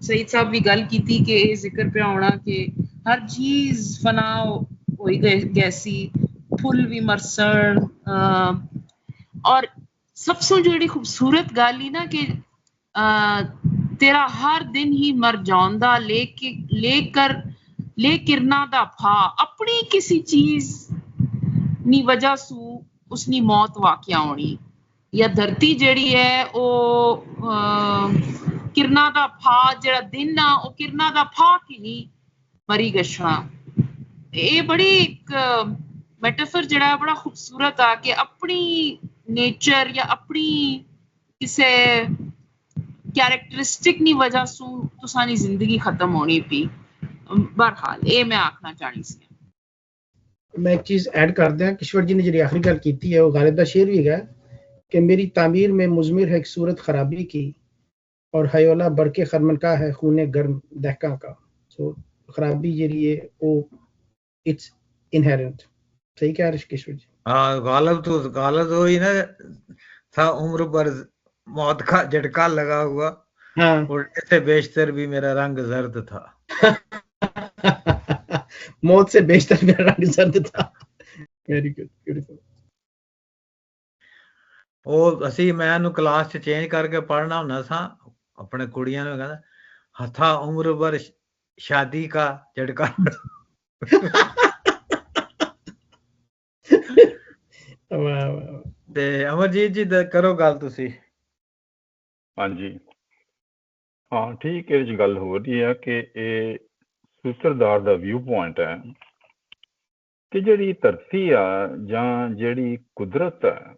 सईद साहब भी गल की थी कि जिक्र पे होना कि हर चीज फना होई गैसी, फुल भी मरसण। और सबसे जो खूबसूरत गल ही ना कि तेरा हर दिन ही मर जाऊंदा ले किरना दा फा, अपनी किसी चीज नी वजह सू उसनी मौत वाकया होनी। या धरती ਜਿਹੜੀ ਹੈ ਉਹ ਕਿਰਨਾਂ ਦਾ ਫਾ, ਜਿਹੜਾ ਦਿਨ ਆ ਉਹ ਕਿਰਨਾਂ ਦਾ ਫਾ ਕਿ ਨਹੀਂ ਮਰੀ ਗਸ਼ਣਾ। ਇਹ ਬੜੀ ਇੱਕ ਮੈਟਾਫਰ ਜਿਹੜਾ ਬੜਾ ਖੂਬਸੂਰਤ ਆ ਕਿ ਆਪਣੀ ਨੇਚਰ ਜਾਂ ਆਪਣੀ ਕਿਸੇ ਕੈਰੈਕਟਰਿਸਟਿਕ ਦੀ ਵਜ੍ਹਾ ਤੋਂ ਤੁਸਾਂ ਜ਼ਿੰਦਗੀ ਖਤਮ ਹੋਣੀ ਪਈ। ਬਹਰਹਾਲ ਇਹ ਮੈਂ ਆਖਣਾ ਚਾਹਣੀ ਸੀ। ਮੈਂ ਇੱਕ ਚੀਜ਼ ਐਡ ਕਰਦੇ ਹਾਂ, ਕਿਸ਼ਵਰ ਜੀ ਨੇ ਜਿਹੜੀ ਆਖਰੀ ਗੱਲ ਕੀਤੀ ਹੈ ਉਹ ਗਾਲਿਬ ਦਾ ਸ਼ੇਰ ਵੀ ਹੈ कि मेरी तामीर में मुजमिर है एक सूरत खराबी की और हयोला बरके खरमनका है खूने गर्म दहका का। सो खराबी जी है वो इट्स इनहेरेंट। सही कह रहे किशोर जी? हाँ, गालिब तो ही ना था, उम्र पर मौत का झटका लगा हुआ। हाँ। और इससे बेशतर भी मेरा रंग जर्द था। मौत से बेशतर मेरा रंग जर्द था। Very good, beautiful. ਉਹ ਅਸੀਂ ਮੈਂ ਇਹਨੂੰ ਕਲਾਸ 'ਚ ਚੇਂਜ ਕਰਕੇ ਪੜ੍ਹਨਾ ਹੁੰਦਾ ਸਾਂ, ਆਪਣੇ ਕੁੜੀਆਂ ਨੂੰ ਕਹਿੰਦਾ ਹੱਥਾ ਉਮਰ ਭਰ ਸ਼ਾਦੀ ਕਾ ਝਟਕਾ। ਤੇ ਅਮਰਜੀਤ ਜੀ ਕਰੋ ਗੱਲ ਤੁਸੀਂ। ਹਾਂਜੀ ਹਾਂ ਠੀਕ, ਇਹਦੇ 'ਚ ਗੱਲ ਹੋ ਰਹੀ ਹੈ ਕਿ ਇਹ ਸੂਤਰਧਾਰ ਦਾ ਵਿਊ ਪੁਆਇੰਟ ਹੈ ਕਿ ਜਿਹੜੀ ਧਰਤੀ ਆ ਜਾਂ ਜਿਹੜੀ ਕੁਦਰਤ ਹੈ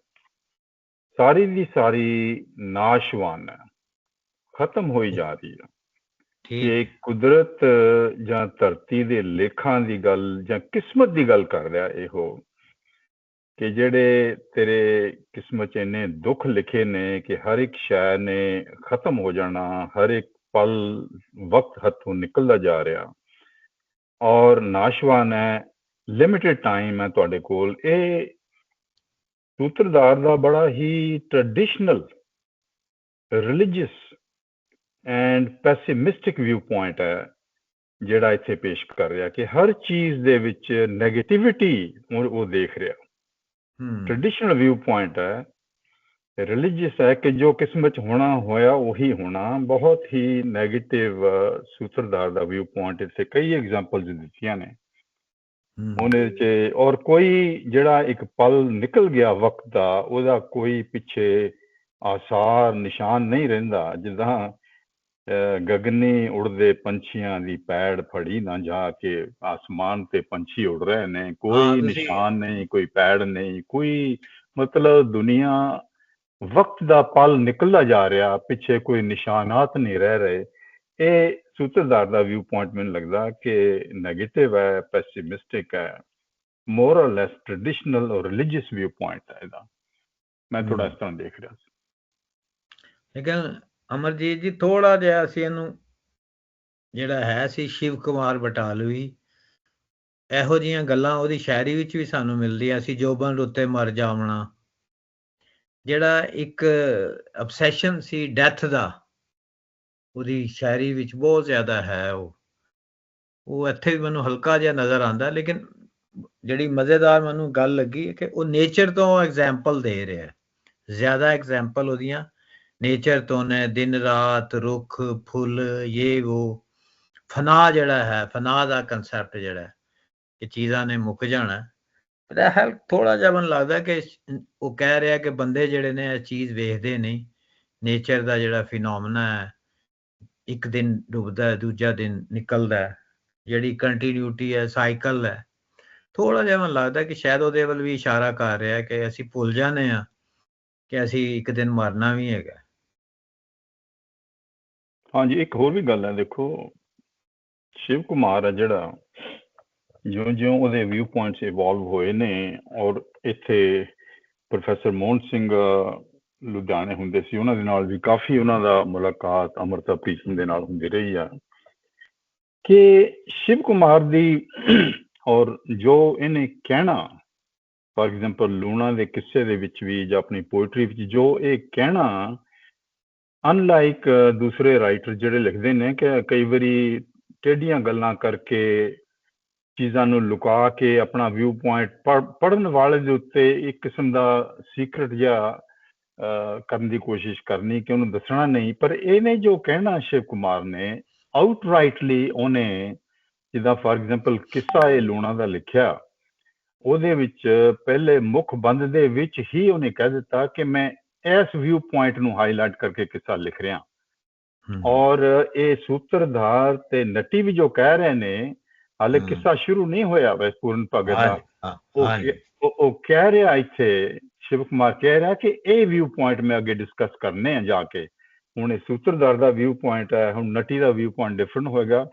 ਸਾਰੀ ਦੀ ਸਾਰੀ ਨਾਸ਼ਵਾਨ ਹੈ, ਖਤਮ ਹੋਈ ਜਾ ਰਹੀ ਹੈ। ਕਿ ਕੁਦਰਤ ਜਾਂ ਧਰਤੀ ਦੇ ਲੇਖਾਂ ਦੀ ਗੱਲ ਜਾਂ ਕਿਸਮਤ ਦੀ ਗੱਲ ਕਰ ਰਿਹਾ ਇਹੋ, ਕਿ ਜਿਹੜੇ ਤੇਰੇ ਕਿਸਮਤ 'ਚ ਇੰਨੇ ਦੁੱਖ ਲਿਖੇ ਨੇ ਕਿ ਹਰ ਇੱਕ ਸ਼ੈ ਨੇ ਖਤਮ ਹੋ ਜਾਣਾ, ਹਰ ਇੱਕ ਪਲ ਵਕਤ ਹੱਥੋਂ ਨਿਕਲਦਾ ਜਾ ਰਿਹਾ ਔਰ ਨਾਸ਼ਵਾਨ ਹੈ, ਲਿਮਿਟਡ ਟਾਈਮ ਹੈ ਤੁਹਾਡੇ ਕੋਲ। ਇਹ ਸੂਤਰਧਾਰ ਦਾ ਬੜਾ ਹੀ traditional religious and pessimistic viewpoint ਹੈ ਜਿਹੜਾ ਇੱਥੇ ਪੇਸ਼ ਕਰ ਰਿਹਾ ਕਿ ਹਰ ਚੀਜ਼ ਦੇ ਵਿੱਚ ਨੈਗੇਟਿਵਿਟੀ ਉਹ ਦੇਖ ਰਿਹਾ। ਟ੍ਰੈਡੀਸ਼ਨਲ ਵਿਊ ਪੁਆਇੰਟ ਹੈ, ਰਿਲੀਜੀਅਸ ਹੈ ਕਿ ਜੋ ਕਿਸਮਤ 'ਚ ਹੋਣਾ ਹੋਇਆ ਉਹੀ ਹੋਣਾ। ਬਹੁਤ ਹੀ ਨੈਗੇਟਿਵ ਸੂਤਰਧਾਰ ਦਾ ਵਿਊ ਪੁਆਇੰਟ ਇੱਥੇ ਕਈ ਐਗਜ਼ਾਮਪਲਸ ਦਿੱਤੀਆਂ ਨੇ ਉਹਦੇ 'ਚ। ਔਰ ਕੋਈ ਜਿਹੜਾ ਇੱਕ ਪਲ ਨਿਕਲ ਗਿਆ ਵਕਤ ਦਾ, ਉਹਦਾ ਕੋਈ ਪਿੱਛੇ ਆਸਾਰ ਨਿਸ਼ਾਨ ਨਹੀਂ ਰਹਿੰਦਾ। ਜਿੱਦਾਂ ਗਗਨੀ ਉੜਦੇ ਪੰਛੀਆਂ ਦੀ ਪੈੜ ਫੜੀ ਨਾ ਜਾ ਕੇ ਆਸਮਾਨ ਤੇ ਪੰਛੀ ਉੜ ਰਹੇ ਨੇ, ਕੋਈ ਨਿਸ਼ਾਨ ਨਹੀਂ, ਕੋਈ ਪੈੜ ਨਹੀਂ, ਕੋਈ ਮਤਲਬ ਦੁਨੀਆ ਵਕਤ ਦਾ ਪਲ ਨਿਕਲਦਾ ਜਾ ਰਿਹਾ, ਪਿੱਛੇ ਕੋਈ ਨਿਸ਼ਾਨਾਤ ਨਹੀਂ ਰਹਿ ਰਹੇ। ਇਹ ਸੂਤਰਧਾਰ ਦਾ ਵਿਊ ਪੁਆਇੰਟ ਮੈਨੂੰ ਲੱਗਦਾ ਕਿ ਨੈਗੇਟਿਵ ਹੈ, ਪੈਸੀਮਿਸਟਿਕ ਹੈ, ਮੋਰ ਔਰ ਲੈਸ ਟ੍ਰੈਡੀਸ਼ਨਲ ਔਰ ਰਿਲੀਜੀਅਸ ਵਿਊ ਪੁਆਇੰਟ ਹੈ ਇਹਦਾ। ਮੈਂ ਥੋੜਾ ਇਸ ਤਰ੍ਹਾਂ ਦੇਖ ਰਿਹਾ ਸੀ। ਲੇਕਿਨ ਅਮਰਜੀਤ ਜੀ ਥੋੜਾ ਜਿਹਾ ਅਸੀਂ ਇਹਨੂੰ ਜਿਹੜਾ ਹੈ ਸੀ ਸ਼ਿਵ ਕੁਮਾਰ ਬਟਾਲਵੀ, ਇਹੋ ਜਿਹੀਆਂ ਗੱਲਾਂ ਉਹਦੀ ਸ਼ਾਇਰੀ ਵਿੱਚ ਵੀ ਸਾਨੂੰ ਮਿਲਦੀਆਂ ਸੀ। ਜੋਬਨ ਰੁੱਤੇ ਮਰ ਜਾਵਣਾ, ਜਿਹੜਾ ਇੱਕ ਅਬਸੈਸ਼ਨ ਸੀ ਡੈਥ ਦਾ, ਉਹਦੀ ਸ਼ਾਇਰੀ ਵਿੱਚ ਬਹੁਤ ਜ਼ਿਆਦਾ ਹੈ। ਉਹ ਇੱਥੇ ਵੀ ਮੈਨੂੰ ਹਲਕਾ ਜਿਹਾ ਨਜ਼ਰ ਆਉਂਦਾ। ਲੇਕਿਨ ਜਿਹੜੀ ਮਜ਼ੇਦਾਰ ਮੈਨੂੰ ਗੱਲ ਲੱਗੀ ਕਿ ਉਹ ਨੇਚਰ ਤੋਂ ਐਗਜ਼ਾਮਪਲ ਦੇ ਰਿਹਾ, ਜ਼ਿਆਦਾ ਐਗਜ਼ਾਮਪਲ ਉਹਦੀਆਂ ਨੇਚਰ ਤੋਂ ਨੇ। ਦਿਨ ਰਾਤ, ਰੁੱਖ, ਫੁੱਲ, ਇਹ ਉਹ ਫਨਾ ਜਿਹੜਾ ਹੈ, ਫਨਾ ਦਾ ਕੰਸੈਪਟ ਜਿਹੜਾ ਕਿ ਚੀਜ਼ਾਂ ਨੇ ਮੁੱਕ ਜਾਣਾ ਹੈ। ਥੋੜਾ ਜਿਹਾ ਮੈਨੂੰ ਲੱਗਦਾ ਕਿ ਉਹ ਕਹਿ ਰਿਹਾ ਕਿ ਬੰਦੇ ਜਿਹੜੇ ਨੇ ਇਹ ਚੀਜ਼ ਵੇਖਦੇ ਨਹੀਂ। ਨੇਚਰ ਦਾ ਜਿਹੜਾ ਫਿਨੋਮਨਾ ਹੈ, ਇੱਕ ਦਿਨ ਡੁੱਬਦਾ ਹੈ, ਦੂਜਾ ਦਿਨ ਨਿਕਲਦਾ ਹੈ, ਜਿਹੜੀ ਕੰਟੀਨਿਊਟੀ ਹੈ, ਸਾਈਕਲ ਹੈ। ਥੋੜਾ ਜਿਹਾ ਮੈਨੂੰ ਲੱਗਦਾ ਕਿ ਸ਼ਾਇਦ ਉਹਦੇ ਵੱਲ ਵੀ ਇਸ਼ਾਰਾ ਕਰ ਰਿਹਾ ਕਿ ਅਸੀਂ ਭੁੱਲ ਜਾਂਦੇ ਹਾਂ ਕਿ ਅਸੀਂ ਇੱਕ ਦਿਨ ਮਰਨਾ ਵੀ ਹੈਗਾ। ਹਾਂਜੀ, ਇੱਕ ਹੋਰ ਵੀ ਗੱਲ ਹੈ, ਦੇਖੋ ਸ਼ਿਵ ਕੁਮਾਰ ਹੈ ਜਿਹੜਾ, ਜਿਉਂ-ਜਿਉਂ ਉਹਦੇ ਵਿਊ ਪੁਆਇੰਟਸ ਇਵੋਲਵ ਹੋਏ ਨੇ, ਔਰ ਇੱਥੇ ਪ੍ਰੋਫੈਸਰ ਮੋਹਨ ਸਿੰਘ ਲੁਧਿਆਣੇ ਹੁੰਦੇ ਸੀ, ਉਹਨਾਂ ਦੇ ਨਾਲ ਵੀ ਕਾਫੀ ਉਹਨਾਂ ਦਾ ਮੁਲਾਕਾਤ ਅੰਮ੍ਰਿਤਾ ਪ੍ਰੀਤਮ ਦੇ ਨਾਲ ਹੁੰਦੀ ਰਹੀ ਆ, ਕਿ ਸ਼ਿਵ ਕੁਮਾਰ ਦੀ ਔਰ ਜੋ ਇਹਨੇ ਕਹਿਣਾ, ਫਾਰ ਐਗਜ਼ਾਮਪਲ ਲੂਣਾ ਦੇ ਕਿੱਸੇ ਦੇ ਵਿੱਚ ਵੀ ਜਾਂ ਆਪਣੀ ਪੋਇਟਰੀ ਵਿੱਚ ਜੋ ਇਹ ਕਹਿਣਾ, ਅਨਲਾਈਕ ਦੂਸਰੇ ਰਾਈਟਰ ਜਿਹੜੇ ਲਿਖਦੇ ਨੇ ਕਿ ਕਈ ਵਾਰੀ ਟੇਢੀਆਂ ਗੱਲਾਂ ਕਰਕੇ, ਚੀਜ਼ਾਂ ਨੂੰ ਲੁਕਾ ਕੇ ਆਪਣਾ ਵਿਊ ਪੁਆਇੰਟ ਪੜ੍ਹਨ ਵਾਲੇ ਦੇ ਉੱਤੇ ਇੱਕ ਕਿਸਮ ਦਾ ਸੀਕਰਟ ਜਿਹਾ ਕਰਨ ਦੀ ਕੋਸ਼ਿਸ਼ ਕਰਨੀ ਕਿ ਉਹਨੂੰ ਦੱਸਣਾ ਨਹੀਂ। ਪਰ ਇਹਨੇ ਜੋ ਕਹਿਣਾ ਸ਼ਿਵ ਕੁਮਾਰ ਨੇ, ਆਊਟਰਾਈਟਲੀ ਉਹਨੇ, ਜਿੱਦਾਂ ਫਾਰ ਐਗਜ਼ਾਮਪਲ ਕਿੱਸਾ ਇਹ ਲੂਣਾ ਦਾ ਲਿਖਿਆ, ਉਹਦੇ ਵਿੱਚ ਪਹਿਲੇ ਮੁੱਖ ਬੰਦ ਦੇ ਵਿੱਚ ਹੀ ਉਹਨੇ ਕਹਿ ਦਿੱਤਾ ਕਿ ਮੈਂ ਇਸ ਵਿਊ ਪੁਆਇੰਟ ਨੂੰ ਹਾਈਲਾਈਟ ਕਰਕੇ ਕਿੱਸਾ ਲਿਖ ਰਿਹਾ। ਔਰ ਇਹ ਸੂਤਰਧਾਰ ਤੇ ਨੱਟੀ ਵੀ ਜੋ ਕਹਿ ਰਹੇ ਨੇ, ਹਾਲੇ ਕਿੱਸਾ ਸ਼ੁਰੂ ਨਹੀਂ ਹੋਇਆ ਵੈਸੇ ਪੂਰਨ ਭਗਤ ਦਾ, ਉਹ ਕਹਿ ਰਿਹਾ ਇੱਥੇ ਸ਼ਿਵ ਕੁਮਾਰ ਕਹਿ ਰਿਹਾ ਕਿ ਇਹ ਵਿਊ ਪੁਆਇੰਟ ਮੈਂ ਅੱਗੇ ਡਿਸਕਸ ਕਰਨੇ ਆ ਜਾ ਕੇ। ਹੁਣ ਇਹ ਸੂਤਰਧਾਰ ਦਾ ਵਿਊ ਪੁਆਇੰਟ ਹੈ, ਹੁਣ ਨੱਟੀ ਦਾ ਵਿਊ ਪੁਆਇੰਟ ਡਿਫਰੈਂਟ ਹੋਏਗਾ।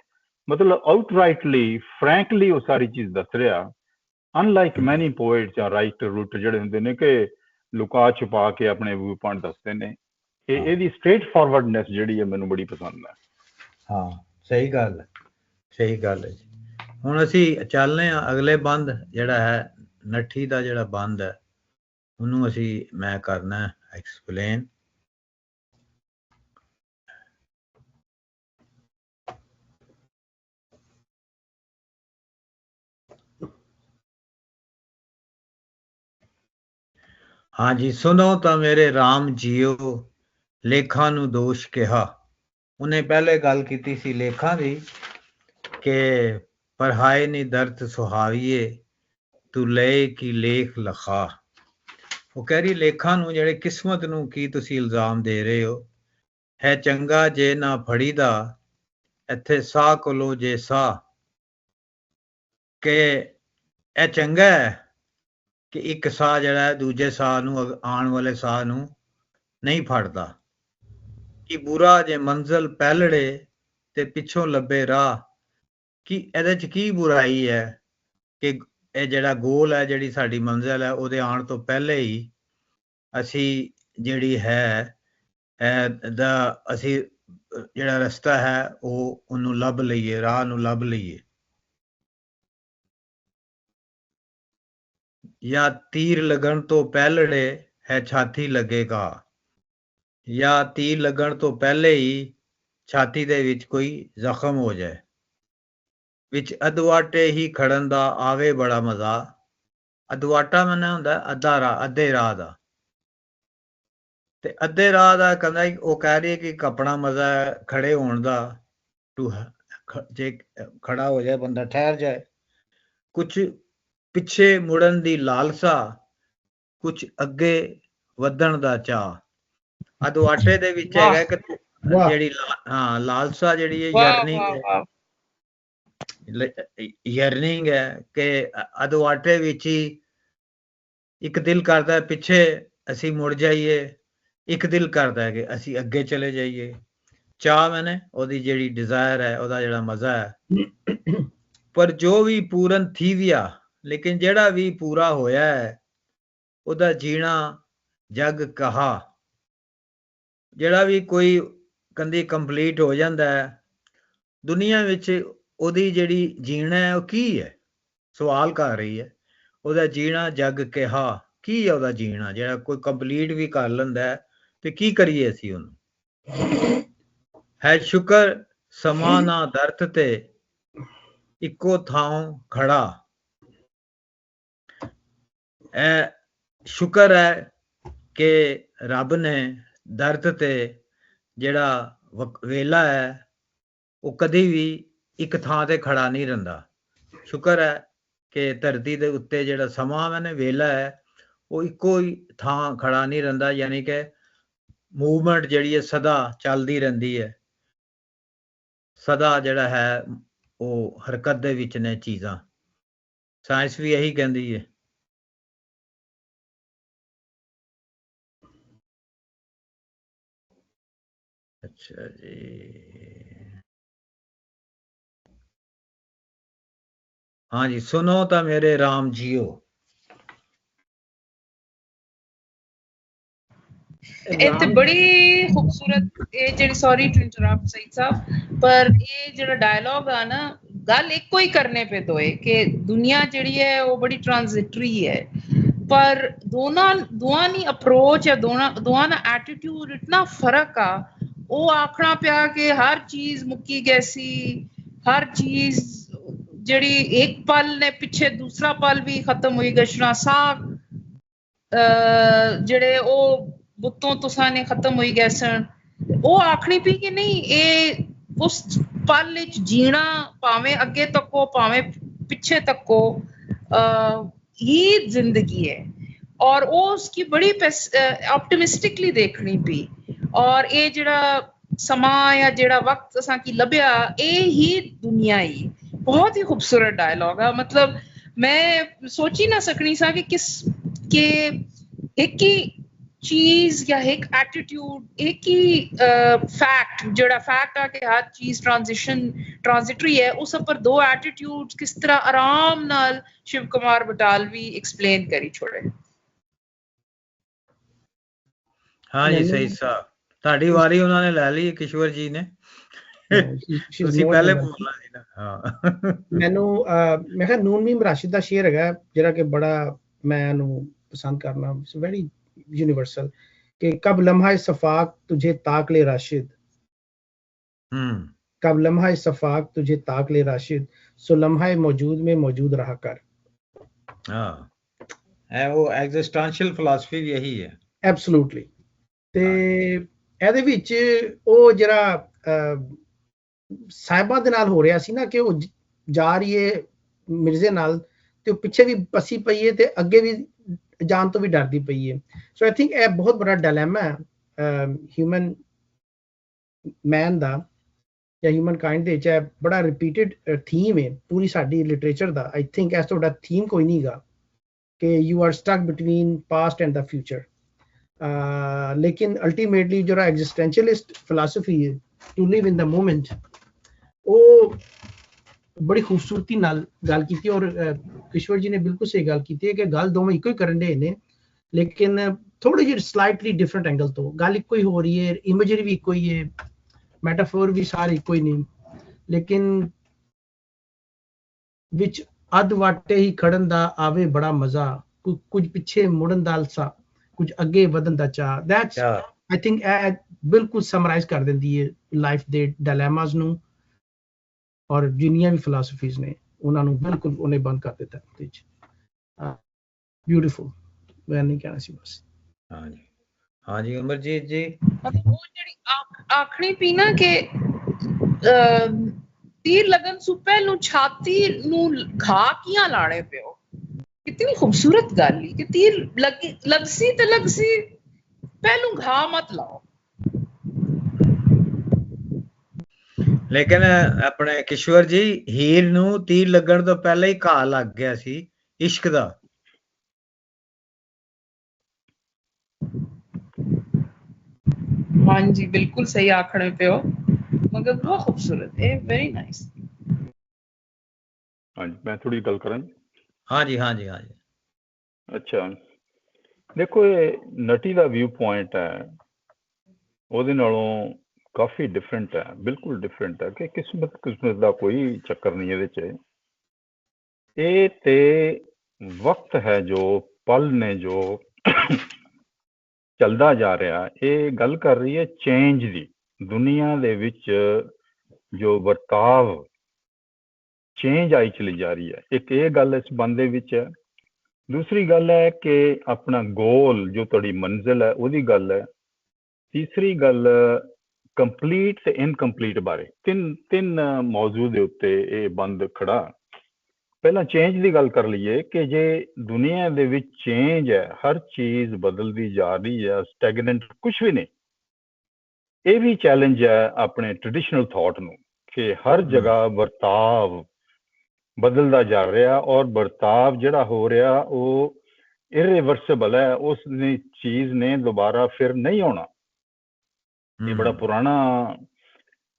ਮਤਲਬ ਆਊਟਰਾਈਟਲੀ ਫਰੈਂਕਲੀ ਉਹ ਸਾਰੀ ਚੀਜ਼ ਦੱਸ ਰਿਹਾ, ਅਨਲਾਈਕ ਮੈਨੀ ਪੋਇਟਸ ਜਾਂ ਰਾਈਟਰ ਜਿਹੜੇ ਹੁੰਦੇ ਨੇ ਕਿ ਲੁਕਾ ਛੁਪਾ ਕੇ ਆਪਣੇ ਵਿਊ ਪੁਆਇੰਟ ਦੱਸਦੇ ਨੇ। ਇਹਦੀ ਸਟ੍ਰੇਟ ਫਾਰਵਰਡਨੈਸ ਜਿਹੜੀ ਹੈ ਮੈਨੂੰ ਬੜੀ ਪਸੰਦ ਹੈ। ਹਾਂ, ਸਹੀ ਗੱਲ ਹੈ, ਸਹੀ ਗੱਲ ਹੈ। ਹੁਣ ਅਸੀਂ ਚੱਲਦੇ ਹਾਂ ਅਗਲੇ ਬੰਦ ਜਿਹੜਾ ਹੈ, ਨੱਠੀ ਦਾ ਜਿਹੜਾ ਬੰਦ ਹੈ, ਉਹਨੂੰ ਮੈਂ ਕਰਨਾ ਐਕਸਪਲੇਨ। ਹਾਂਜੀ, ਸੁਣੋ ਤਾਂ ਮੇਰੇ ਰਾਮ ਜੀਓ, ਲੇਖਾਂ ਨੂੰ ਦੋਸ਼ ਕਿਹਾ। ਉਹਨੇ ਪਹਿਲੇ ਗੱਲ ਕੀਤੀ ਸੀ ਲੇਖਾਂ ਦੀ ਕਿ ਪਰ ਹਾਏ ਨੀ ਦਰਦ ਸੁਹਾਵੀਏ, ਤੂੰ ਲਏ ਕੀ ਲੇਖ ਲਖਾ। ਉਹ ਕਹਿ ਰਹੀ ਲੇਖਾਂ ਨੂੰ, ਜਿਹੜੇ ਕਿਸਮਤ ਨੂੰ ਕੀ ਤੁਸੀਂ ਇਲਜ਼ਾਮ ਦੇ ਰਹੇ ਹੋ, ਹੈ ਚੰਗਾ ਜੇ ਨਾ ਫੜੀਦਾ ਇੱਥੇ ਸਾਹ ਕੋਲੋਂ ਜੇ ਸਾਹ, ਕਿ ਇਹ ਚੰਗਾ ਹੈ ਕਿ ਇੱਕ ਸਾਹ ਜਿਹੜਾ ਹੈ ਦੂਜੇ ਸਾਹ ਨੂੰ, ਆਉਣ ਵਾਲੇ ਸਾਹ ਨੂੰ ਨਹੀਂ ਫੜਦਾ। ਕਿ ਬੁਰਾ ਜੇ ਮੰਜ਼ਲ ਪਹਿਲੜੇ ਤੇ ਪਿੱਛੋਂ ਲੱਭੇ ਰਾਹ, ਕਿ ਇਹਦੇ ਚ ਕੀ ਬੁਰਾਈ ਹੈ ਕਿ ਇਹ ਜਿਹੜਾ ਗੋਲ ਹੈ, ਜਿਹੜੀ ਸਾਡੀ ਮੰਜ਼ਿਲ ਹੈ, ਉਹਦੇ ਆਉਣ ਤੋਂ ਪਹਿਲੇ ਹੀ ਅਸੀਂ ਜਿਹੜੀ ਹੈ ਅਸੀਂ ਜਿਹੜਾ ਰਸਤਾ ਹੈ ਉਹਨੂੰ ਲੱਭ ਲਈਏ, ਰਾਹ ਨੂੰ ਲੱਭ ਲਈਏ। ਜਾਂ ਤੀਰ ਲੱਗਣ ਤੋਂ ਪਹਿਲੜੇ ਹੈ ਛਾਤੀ ਲੱਗੇਗਾ, ਜਾਂ ਤੀਰ ਲੱਗਣ ਤੋਂ ਪਹਿਲੇ ਹੀ ਛਾਤੀ ਦੇ ਵਿੱਚ ਕੋਈ ਜ਼ਖਮ ਹੋ ਜਾਏ। ਵਿੱਚ ਅਦਵਾਟੇ ਹੀ ਖੜਨ ਦਾ ਆਵੇ ਬੜਾ ਮਜ਼ਾ। ਅਦਵਾਟਾ ਮੰਨਿਆ ਹੁੰਦਾ ਅੱਧਾ ਰਾਹ, ਅੱਧੇ ਰਾਹ ਦਾ। ਤੇ ਅੱਧੇ ਰਾਹ ਦਾ ਕਹਿੰਦਾ ਉਹ ਕਹਿ ਰਹੀ ਕਿ ਆਪਣਾ ਮਜ਼ਾ ਹੈ ਖੜੇ ਹੋਣ ਦਾ। ਜੇ ਖੜਾ ਹੋ ਜਾਏ ਬੰਦਾ, ਠਹਿਰ ਜਾਏ। ਕੁਛ ਪਿੱਛੇ ਮੁੜਨ ਦੀ ਲਾਲਸਾ, ਕੁਛ ਅੱਗੇ ਵਧਣ ਦਾ ਚਾਅ। ਅਦਵਾਟੇ ਦੇ ਵਿੱਚ ਹੈਗਾ ਕਿ ਜਿਹੜੀ ਲਾਲਸਾ ਜਿਹੜੀ ਹੈ, ਯਰਨਿੰਗ ਹੈ ਕਿ ਅਦਵਾਟੇ ਵਿੱਚ ਹੀ ਇੱਕ ਦਿਲ ਕਰਦਾ ਹੈ ਪਿੱਛੇ ਅਸੀਂ ਮੁੜ ਜਾਈਏ, ਇੱਕ ਦਿਲ ਕਰਦਾ ਹੈ ਕਿ ਅਸੀਂ ਅੱਗੇ ਚਲੇ ਜਾਈਏ। ਚਾਹ ਮੈਨੇ ਉਹਦੀ ਜਿਹੜੀ ਡਿਜ਼ਾਇਰ ਹੈ, ਉਹਦਾ ਜਿਹੜਾ ਮਜ਼ਾ ਹੈ। ਪਰ ਜੋ ਵੀ ਪੂਰਨ ਥੀਵਿਆ, ਲੇਕਿਨ ਜਿਹੜਾ ਵੀ ਪੂਰਾ ਹੋਇਆ ਹੈ ਉਹਦਾ ਜੀਣਾ ਜਗ ਕਹਾ। ਜਿਹੜਾ ਵੀ ਕੋਈ ਕੰਦੀ ਕੰਪਲੀਟ ਹੋ ਜਾਂਦਾ ਹੈ ਦੁਨੀਆ ਵਿੱਚ, ਉਹਦੀ ਜਿਹੜੀ ਜੀਣਾ ਹੈ ਉਹ ਕੀ ਹੈ? ਸਵਾਲ ਕਰ ਰਹੀ ਹੈ। ਉਹਦਾ ਜੀਣਾ ਜਗ ਕਿਹਾ, ਕੀ ਹੈ ਉਹਦਾ ਜੀਣਾ? ਜਿਹੜਾ ਕੋਈ ਕੰਪਲੀਟ ਵੀ ਕਰ ਲੈਂਦਾ ਹੈ ਤੇ ਕੀ ਕਰੀਏ ਅਸੀਂ ਉਹਨੂੰ? ਹੈ ਸ਼ੁਕਰ ਸਮਾਂ ਨਾ ਦਰਤ ਤੇ ਇੱਕੋ ਥਾਂ ਖੜਾ। ਇਹ ਸ਼ੁਕਰ ਹੈ ਕਿ ਰੱਬ ਨੇ ਦਰਤ ਤੇ ਜਿਹੜਾ ਵੇਲਾ ਹੈ ਉਹ ਕਦੀ ਵੀ ਇੱਕ ਥਾਂ ਤੇ ਖੜਾ ਨਹੀਂ ਰਹਿੰਦਾ। ਸ਼ੁਕਰ ਹੈ ਕਿ ਧਰਤੀ ਦੇ ਉੱਤੇ ਜਿਹੜਾ ਸਮਾਂ ਮੈਨੇ ਵੇਲਾ ਹੈ ਉਹ ਇੱਕੋ ਹੀ ਥਾਂ ਖੜਾ ਨਹੀਂ ਰਹਿੰਦਾ, ਯਾਨੀ ਕਿ ਮੂਵਮੈਂਟ ਜਿਹੜੀ ਹੈ ਸਦਾ ਚੱਲਦੀ ਰਹਿੰਦੀ ਹੈ। ਸਦਾ ਜਿਹੜਾ ਹੈ ਉਹ ਹਰਕਤ ਦੇ ਵਿੱਚ ਨੇ ਚੀਜ਼ਾਂ। ਸਾਇੰਸ ਵੀ ਇਹੀ ਕਹਿੰਦੀ ਹੈ। ਅੱਛਾ ਜੀ, हाँ जी, सुनो तो मेरे राम जियो। ਇਹ ਤੇ ਬੜੀ ਖੂਬਸੂਰਤ, ਇਹ ਜਿਹੜੀ, ਸੌਰੀ ਟੂ ਇੰਟਰਰਪਟ ਸਈਦ ਸਾਹਿਬ, ਪਰ ਇਹ ਜਿਹੜਾ ਡਾਇਲੌਗ ਆ ਨਾ, ਗੱਲ ਇੱਕੋ ਹੀ ਕਰਨੇ ਪੇ ਦੋਏ ਕਿ ਦੁਨੀਆ ਜਿਹੜੀ ਹੈ ਉਹ ਬੜੀ ਟ੍ਰਾਂਜ਼ਿਟਰੀ ਹੈ, ਪਰ ਦੋਵਾਂ ਦੀ ਅਪਰੋਚ ਹੈ, ਦੋਵਾਂ ਦਾ ਐਟੀਟਿਊਡ ਇਤਨਾ ਫਰਕ ਆ। ਉਹ ਆਖਣਾ ਪਿਆ ਕਿ ਹਰ ਚੀਜ਼ ਮੁੱਕੀ ਗੈਸੀ, ਹਰ ਚੀਜ਼ ਜਿਹੜੀ ਇੱਕ ਪਲ ਨੇ ਪਿੱਛੇ ਦੂਸਰਾ ਪਲ ਵੀ ਖਤਮ ਹੋਈ ਗਸ਼ਨਾ, ਸਾਹ ਜਿਹੜੇ ਉਹ ਬੁੱਤੋਂ ਤੁਸਾਂ ਨੇ ਖਤਮ ਹੋਈ ਗਏ ਸਨ। ਉਹ ਆਖਣੀ ਪਈ ਕਿ ਨਹੀਂ, ਇਹ ਉਸ ਪਲ ਵਿੱਚ ਜੀਣਾ, ਭਾਵੇਂ ਅੱਗੇ ਤੱਕੋ ਭਾਵੇਂ ਪਿੱਛੇ ਤੱਕੋ, ਹੀ ਜ਼ਿੰਦਗੀ ਹੈ। ਔਰ ਉਹ ਉਸकी ਬੜੀ ਆਪਟਿਮਿਸਟਿਕਲੀ ਦੇਖਣੀ ਪਈ। ਔਰ ਇਹ ਜਿਹੜਾ ਸਮਾਂ ਜਾਂ ਜਿਹੜਾ ਵਕਤ ਅਸਾਂ ਕੀ ਲੱਭਿਆ, ਇਹ ਹੀ ਦੁਨੀਆ ਹੀ। ਬਹੁਤ ਹੀ ਖੂਬਸੂਰਤ ਡਾਇਲੌਗ ਆ। ਮਤਲਬ ਮੈਂ ਸੋਚ ਹੀ ਨਾ ਸਕਣੀ ਸਾਂ ਕਿ ਇੱਕ ਹੀ ਚੀਜ਼ ਜਾਂ ਇੱਕ ਐਟੀਟਿਊਡ, ਇੱਕ ਹੀ ਫੈਕਟ, ਜਿਹੜਾ ਫੈਕਟ ਆ ਕਿ ਹਰ ਚੀਜ਼ ਟ੍ਰਾਂਜ਼ਿਟਰੀ ਹੈ, ਉਸ ਉੱਪਰ ਦੋ ਐਟੀਟਿਊਡ ਕਿਸ ਤਰ੍ਹਾਂ ਆਰਾਮ ਨਾਲ ਸ਼ਿਵ ਕੁਮਾਰ ਬਟਾਲਵੀ ਐਕਸਪਲੇਨ ਕਰੀ ਛੋੜੇ। हाँ जी, सही साहब, ਤੁਹਾਡੀ ਵਾਰੀ ਉਹਨਾਂ ਨੇ ਲੈ ਲਈ, ਕਿਸ਼ੋਰ ਜੀ ਨੇ। ਤੁਸੀਂ ਪਹਿਲੇ ਬੋਲਣਾ ਸੀ ਨਾ। ਹਾਂ, ਮੈਨੂੰ ਮੈਂ ਕਿਹਾ ਨੂਨ ਮੀਮ ਰਾਸ਼ਿਦ ਦਾ ਸ਼ੇਰ ਹੈਗਾ ਜਿਹੜਾ ਕਿ ਬੜਾ ਮੈਂ ਇਹਨੂੰ ਪਸੰਦ ਕਰਨਾ, ਇਟਸ ਵੈਰੀ यूनिवर्सल, कि कब लम्हा सफाक तुझे ताक ले राशिद, कब लम्हा सफाक तुझे ताक ले राशिद, सो लम्हा मौजूद में मौजूद रहा कर। है वो एग्जिस्टेंशियल फिलॉसफी भी यही है। एब्सोल्युटली। ਤੇ ਇਹਦੇ ਵਿੱਚ ਉਹ ਜਿਹੜਾ ਸਾਹਿਬਾਂ ਦੇ ਨਾਲ ਹੋ ਰਿਹਾ ਸੀ ਨਾ, ਕਿ ਉਹ ਜਾ ਰਹੀ ਹੈ ਮਿਰਜ਼ੇ ਨਾਲ ਤੇ ਉਹ ਪਿੱਛੇ ਵੀ ਪਸੀ ਪਈ ਹੈ ਤੇ ਅੱਗੇ ਵੀ ਜਾਣ ਤੋਂ ਵੀ ਡਰਦੀ ਪਈ ਹੈ। ਸੋ ਆਈ ਥਿੰਕ ਇਹ ਬਹੁਤ ਬੜਾ ਡਿਲੇਮਾ ਹੈ ਹਿਊਮਨ ਮੈਨ ਦਾ ਜਾਂ ਹਿਊਮਨ ਕਾਈਂਡ ਦੇ ਵਿੱਚ। ਇਹ ਬੜਾ ਰਿਪੀਟਡ ਥੀਮ ਹੈ ਪੂਰੀ ਸਾਡੀ ਲਿਟਰੇਚਰ ਦਾ। ਆਈ ਥਿੰਕ ਇਸ ਤੋਂ ਵੱਡਾ ਥੀਮ ਕੋਈ ਨਹੀਂ ਗਾ ਕਿ you are stuck between past and the future. ਲੇਕਿਨ ਅਲਟੀਮੇਟਲੀ ਜਿਹੜਾ ਐਗਜ਼ਿਸਟੈਂਸ਼ੀਅਲਿਸਟ ਫਿਲਾਸਫੀ ਹੈ, to live in the moment, ਉਹ बड़ी खूबसूरती नाल गल की और किशोर जी ने बिल्कुल सही गल की है कि गल दोवें इको ही करन दे ने, लेकिन थोड़ी जी स्लाइटली डिफरेंट एंगल तो गल इको ही हो रही है, इमेजरी भी इको ही है, मेटाफोर भी सारे इको ही नहीं, लेकिन विच अध वाटे ही खड़न दा आवे बड़ा मजा, कुछ पिछे मुड़न दा अलसा, कुछ अगे वधन दा चाह। दैट्स आई थिंक बिल्कुल समराइज कर दिंदी है लाइफ दे डायलेमास ਨੂੰ और जिन्नियां भी फिलासफीज ने ਉਹਨਾਂ ਨੂੰ ਬਿਲਕੁਲ ਉਹਨੇ ਬੰਦ ਕਰ ਦਿੱਤਾ ਉਹਦੇ ਵਿੱਚ। ਬਿਊਟੀਫੁਲ, ਮੈਂ ਨਹੀਂ ਕਹਿਣਾ ਸੀ ਬਸ। ਹਾਂਜੀ ਹਾਂਜੀ ਅਮਰਜੀਤ ਜੀ, ਮਤਲਬ ਉਹ ਜਿਹੜੀ ਆਖਣੀ ਪੀ ਨਾ ਕਿ तीर लगन सु पहलू छाती नु घा किया लाने पियो, कितनी खूबसूरत गल कि तीर लगसी ते लगसी पहलू घा मत लाओ। लेकिन अपने किशोर जी हीर ਨੂੰ ਤੀਰ ਲੱਗਣ ਤੋਂ ਪਹਿਲਾਂ ਹੀ ਘਾ ਲੱਗ ਗਿਆ ਸੀ ਇਸ਼ਕ ਦਾ। हाँ जी बिल्कुल सही आखने पे हो, मगर बहुत खूबसूरत है, वेरी नाइस। हाँ जी, मैं थोड़ी गल कਰਾਂ। हाँ जी हाँ जी हाँ जी। अच्छा देखो, ये नटी ਦਾ व्यू पॉइंट है ਉਹਦੇ ਨਾਲੋਂ ਕਾਫੀ ਡਿਫਰੈਂਟ ਹੈ, ਬਿਲਕੁਲ ਡਿਫਰੈਂਟ ਹੈ ਕਿ ਕਿਸਮਤ ਦਾ ਕੋਈ ਚੱਕਰ ਨਹੀਂ ਇਹਦੇ 'ਚ। ਇਹ ਤੇ ਵਕਤ ਹੈ ਜੋ ਪਲ ਨੇ ਜੋ ਚੱਲਦਾ ਜਾ ਰਿਹਾ। ਇਹ ਗੱਲ ਕਰ ਰਹੀ ਹੈ ਚੇਂਜ ਦੀ, ਦੁਨੀਆ ਦੇ ਵਿੱਚ ਜੋ ਵਰਤਾਵ ਚੇਂਜ ਆਈ ਚਲੀ ਜਾ ਰਹੀ ਹੈ। ਇੱਕ ਇਹ ਗੱਲ ਇਸ ਬੰਦ ਦੇ ਵਿੱਚ ਹੈ। ਦੂਸਰੀ ਗੱਲ ਹੈ ਕਿ ਆਪਣਾ ਗੋਲ ਜੋ ਤੁਹਾਡੀ ਮੰਜ਼ਿਲ ਹੈ ਉਹਦੀ ਗੱਲ ਹੈ। ਤੀਸਰੀ ਗੱਲ ਕੰਪਲੀਟ ਤੇ ਇਨਕੰਪਲੀਟ ਬਾਰੇ ਤਿੰਨ ਮੌਜੂ ਦੇ ਉੱਤੇ ਇਹ ਬੰਦ ਖੜਾ। ਪਹਿਲਾਂ ਚੇਂਜ ਦੀ ਗੱਲ ਕਰ ਲਈਏ ਕਿ ਜੇ ਦੁਨੀਆ ਦੇ ਵਿੱਚ ਚੇਂਜ ਹੈ, ਹਰ ਚੀਜ਼ ਬਦਲਦੀ ਜਾ ਰਹੀ ਹੈ, ਸਟੈਗਨੈਂਟ ਕੁਛ ਵੀ ਨਹੀਂ। ਇਹ ਵੀ ਚੈਲੰਜ ਹੈ ਆਪਣੇ ਟ੍ਰੈਡੀਸ਼ਨਲ ਥਾਟ ਨੂੰ ਕਿ ਹਰ ਜਗ੍ਹਾ ਵਰਤਾਵ ਬਦਲਦਾ ਜਾ ਰਿਹਾ ਔਰ ਵਰਤਾਵ ਜਿਹੜਾ ਹੋ ਰਿਹਾ ਉਹ ਇਰਰਿਵਰਸਿਬਲ ਹੈ, ਉਸ ਚੀਜ਼ ਨੇ ਦੁਬਾਰਾ ਫਿਰ ਨਹੀਂ ਆਉਣਾ। ਇਹ ਬੜਾ ਪੁਰਾਣਾ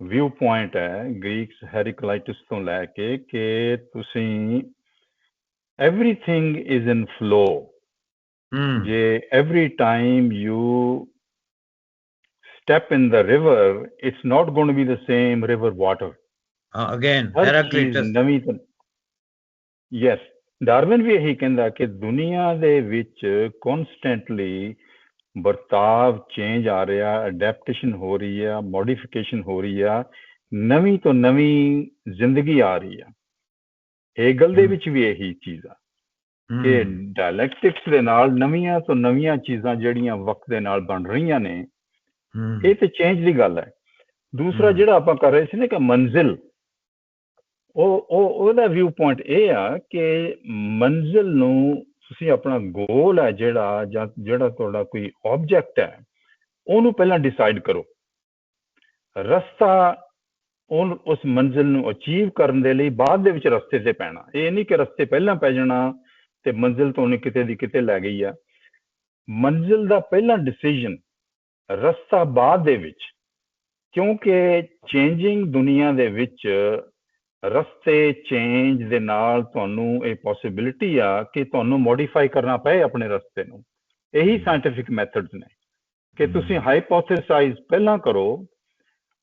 ਵਿਊ ਪੁਆਇੰਟ ਹੈ ਗ੍ਰੀਕਸ ਹੈਰੀਕਲਾਈਟਸ ਤੋਂ ਲੈ ਕੇ ਕਿ ਤੁਸੀਂ everything is in flow। ਜੇ every time you step in the river it's not going to be the same river water। again Heraclitus ਨਵੀਂ ਯੈਸ, ਡਾਰਵਿਨ ਵੀ ਇਹੀ ਕਹਿੰਦਾ ਕਿ ਦੁਨੀਆ ਦੇ ਵਿੱਚ ਕੌਨਸਟੈਂਟਲੀ ਵਰਤਾਵ ਚੇਂਜ ਆ ਰਿਹਾ, ਅਡੈਪਟੇਸ਼ਨ ਹੋ ਰਹੀ ਆ, ਮੋਡੀਫਿਕੇਸ਼ਨ ਹੋ ਰਹੀ ਆ, ਨਵੀਂ ਤੋਂ ਨਵੀਂ ਜ਼ਿੰਦਗੀ ਆ ਰਹੀ ਆ। ਹੇਗਲ ਦੇ ਵਿੱਚ ਵੀ ਇਹੀ ਚੀਜ਼ ਆ ਕਿ ਡਾਇਲੈਕਟਿਕਸ ਦੇ ਨਾਲ ਨਵੀਆਂ ਤੋਂ ਨਵੀਆਂ ਚੀਜ਼ਾਂ ਜਿਹੜੀਆਂ ਵਕਤ ਦੇ ਨਾਲ ਬਣ ਰਹੀਆਂ ਨੇ, ਇਹ ਤੇ ਚੇਂਜ ਦੀ ਗੱਲ ਹੈ। ਦੂਸਰਾ ਜਿਹੜਾ ਆਪਾਂ ਕਰ ਰਹੇ ਸੀ ਨਾ ਕਿ ਮੰਜ਼ਿਲ, ਉਹਦਾ ਵਿਊ ਪੁਆਇੰਟ ਇਹ ਆ ਕਿ ਮੰਜ਼ਿਲ ਨੂੰ ਤੁਸੀਂ ਆਪਣਾ ਗੋਲ ਹੈ ਜਿਹੜਾ ਜਾਂ ਜਿਹੜਾ ਤੁਹਾਡਾ ਕੋਈ ਆਬਜੈਕਟ ਹੈ ਉਹਨੂੰ ਪਹਿਲਾਂ ਡਿਸਾਈਡ ਕਰੋ। ਰਸਤਾ ਉਸ ਮੰਜ਼ਿਲ ਨੂੰ ਅਚੀਵ ਕਰਨ ਦੇ ਲਈ ਬਾਅਦ ਦੇ ਵਿੱਚ ਰਸਤੇ ਤੇ ਪੈਣਾ। ਇਹ ਨਹੀਂ ਕਿ ਰਸਤੇ ਪਹਿਲਾਂ ਪੈ ਜਾਣਾ ਤੇ ਮੰਜ਼ਿਲ ਤੋਂ ਕਿਤੇ ਦੀ ਕਿਤੇ ਲੈ ਗਈ ਆ। ਮੰਜ਼ਿਲ ਦਾ ਪਹਿਲਾਂ ਡਿਸੀਜਨ, ਰਸਤਾ ਬਾਅਦ ਦੇ ਵਿੱਚ, ਕਿਉਂਕਿ ਚੇਂਜਿੰਗ ਦੁਨੀਆ ਦੇ ਵਿੱਚ ਰਸਤੇ ਚੇਂਜ ਦੇ ਨਾਲ ਤੁਹਾਨੂੰ ਇਹ ਪੋਸੀਬਿਲਿਟੀ ਆ ਕਿ ਤੁਹਾਨੂੰ ਮੋਡੀਫਾਈ ਕਰਨਾ ਪਏ ਆਪਣੇ ਰਸਤੇ ਨੂੰ। ਇਹੀ ਸਾਇੰਟੀਫਿਕ ਮੈਥਡਸ ਨੇ ਕਿ ਤੁਸੀਂ ਹਾਈਪੋਥੇਸਾਈਜ਼ ਪਹਿਲਾਂ ਕਰੋ,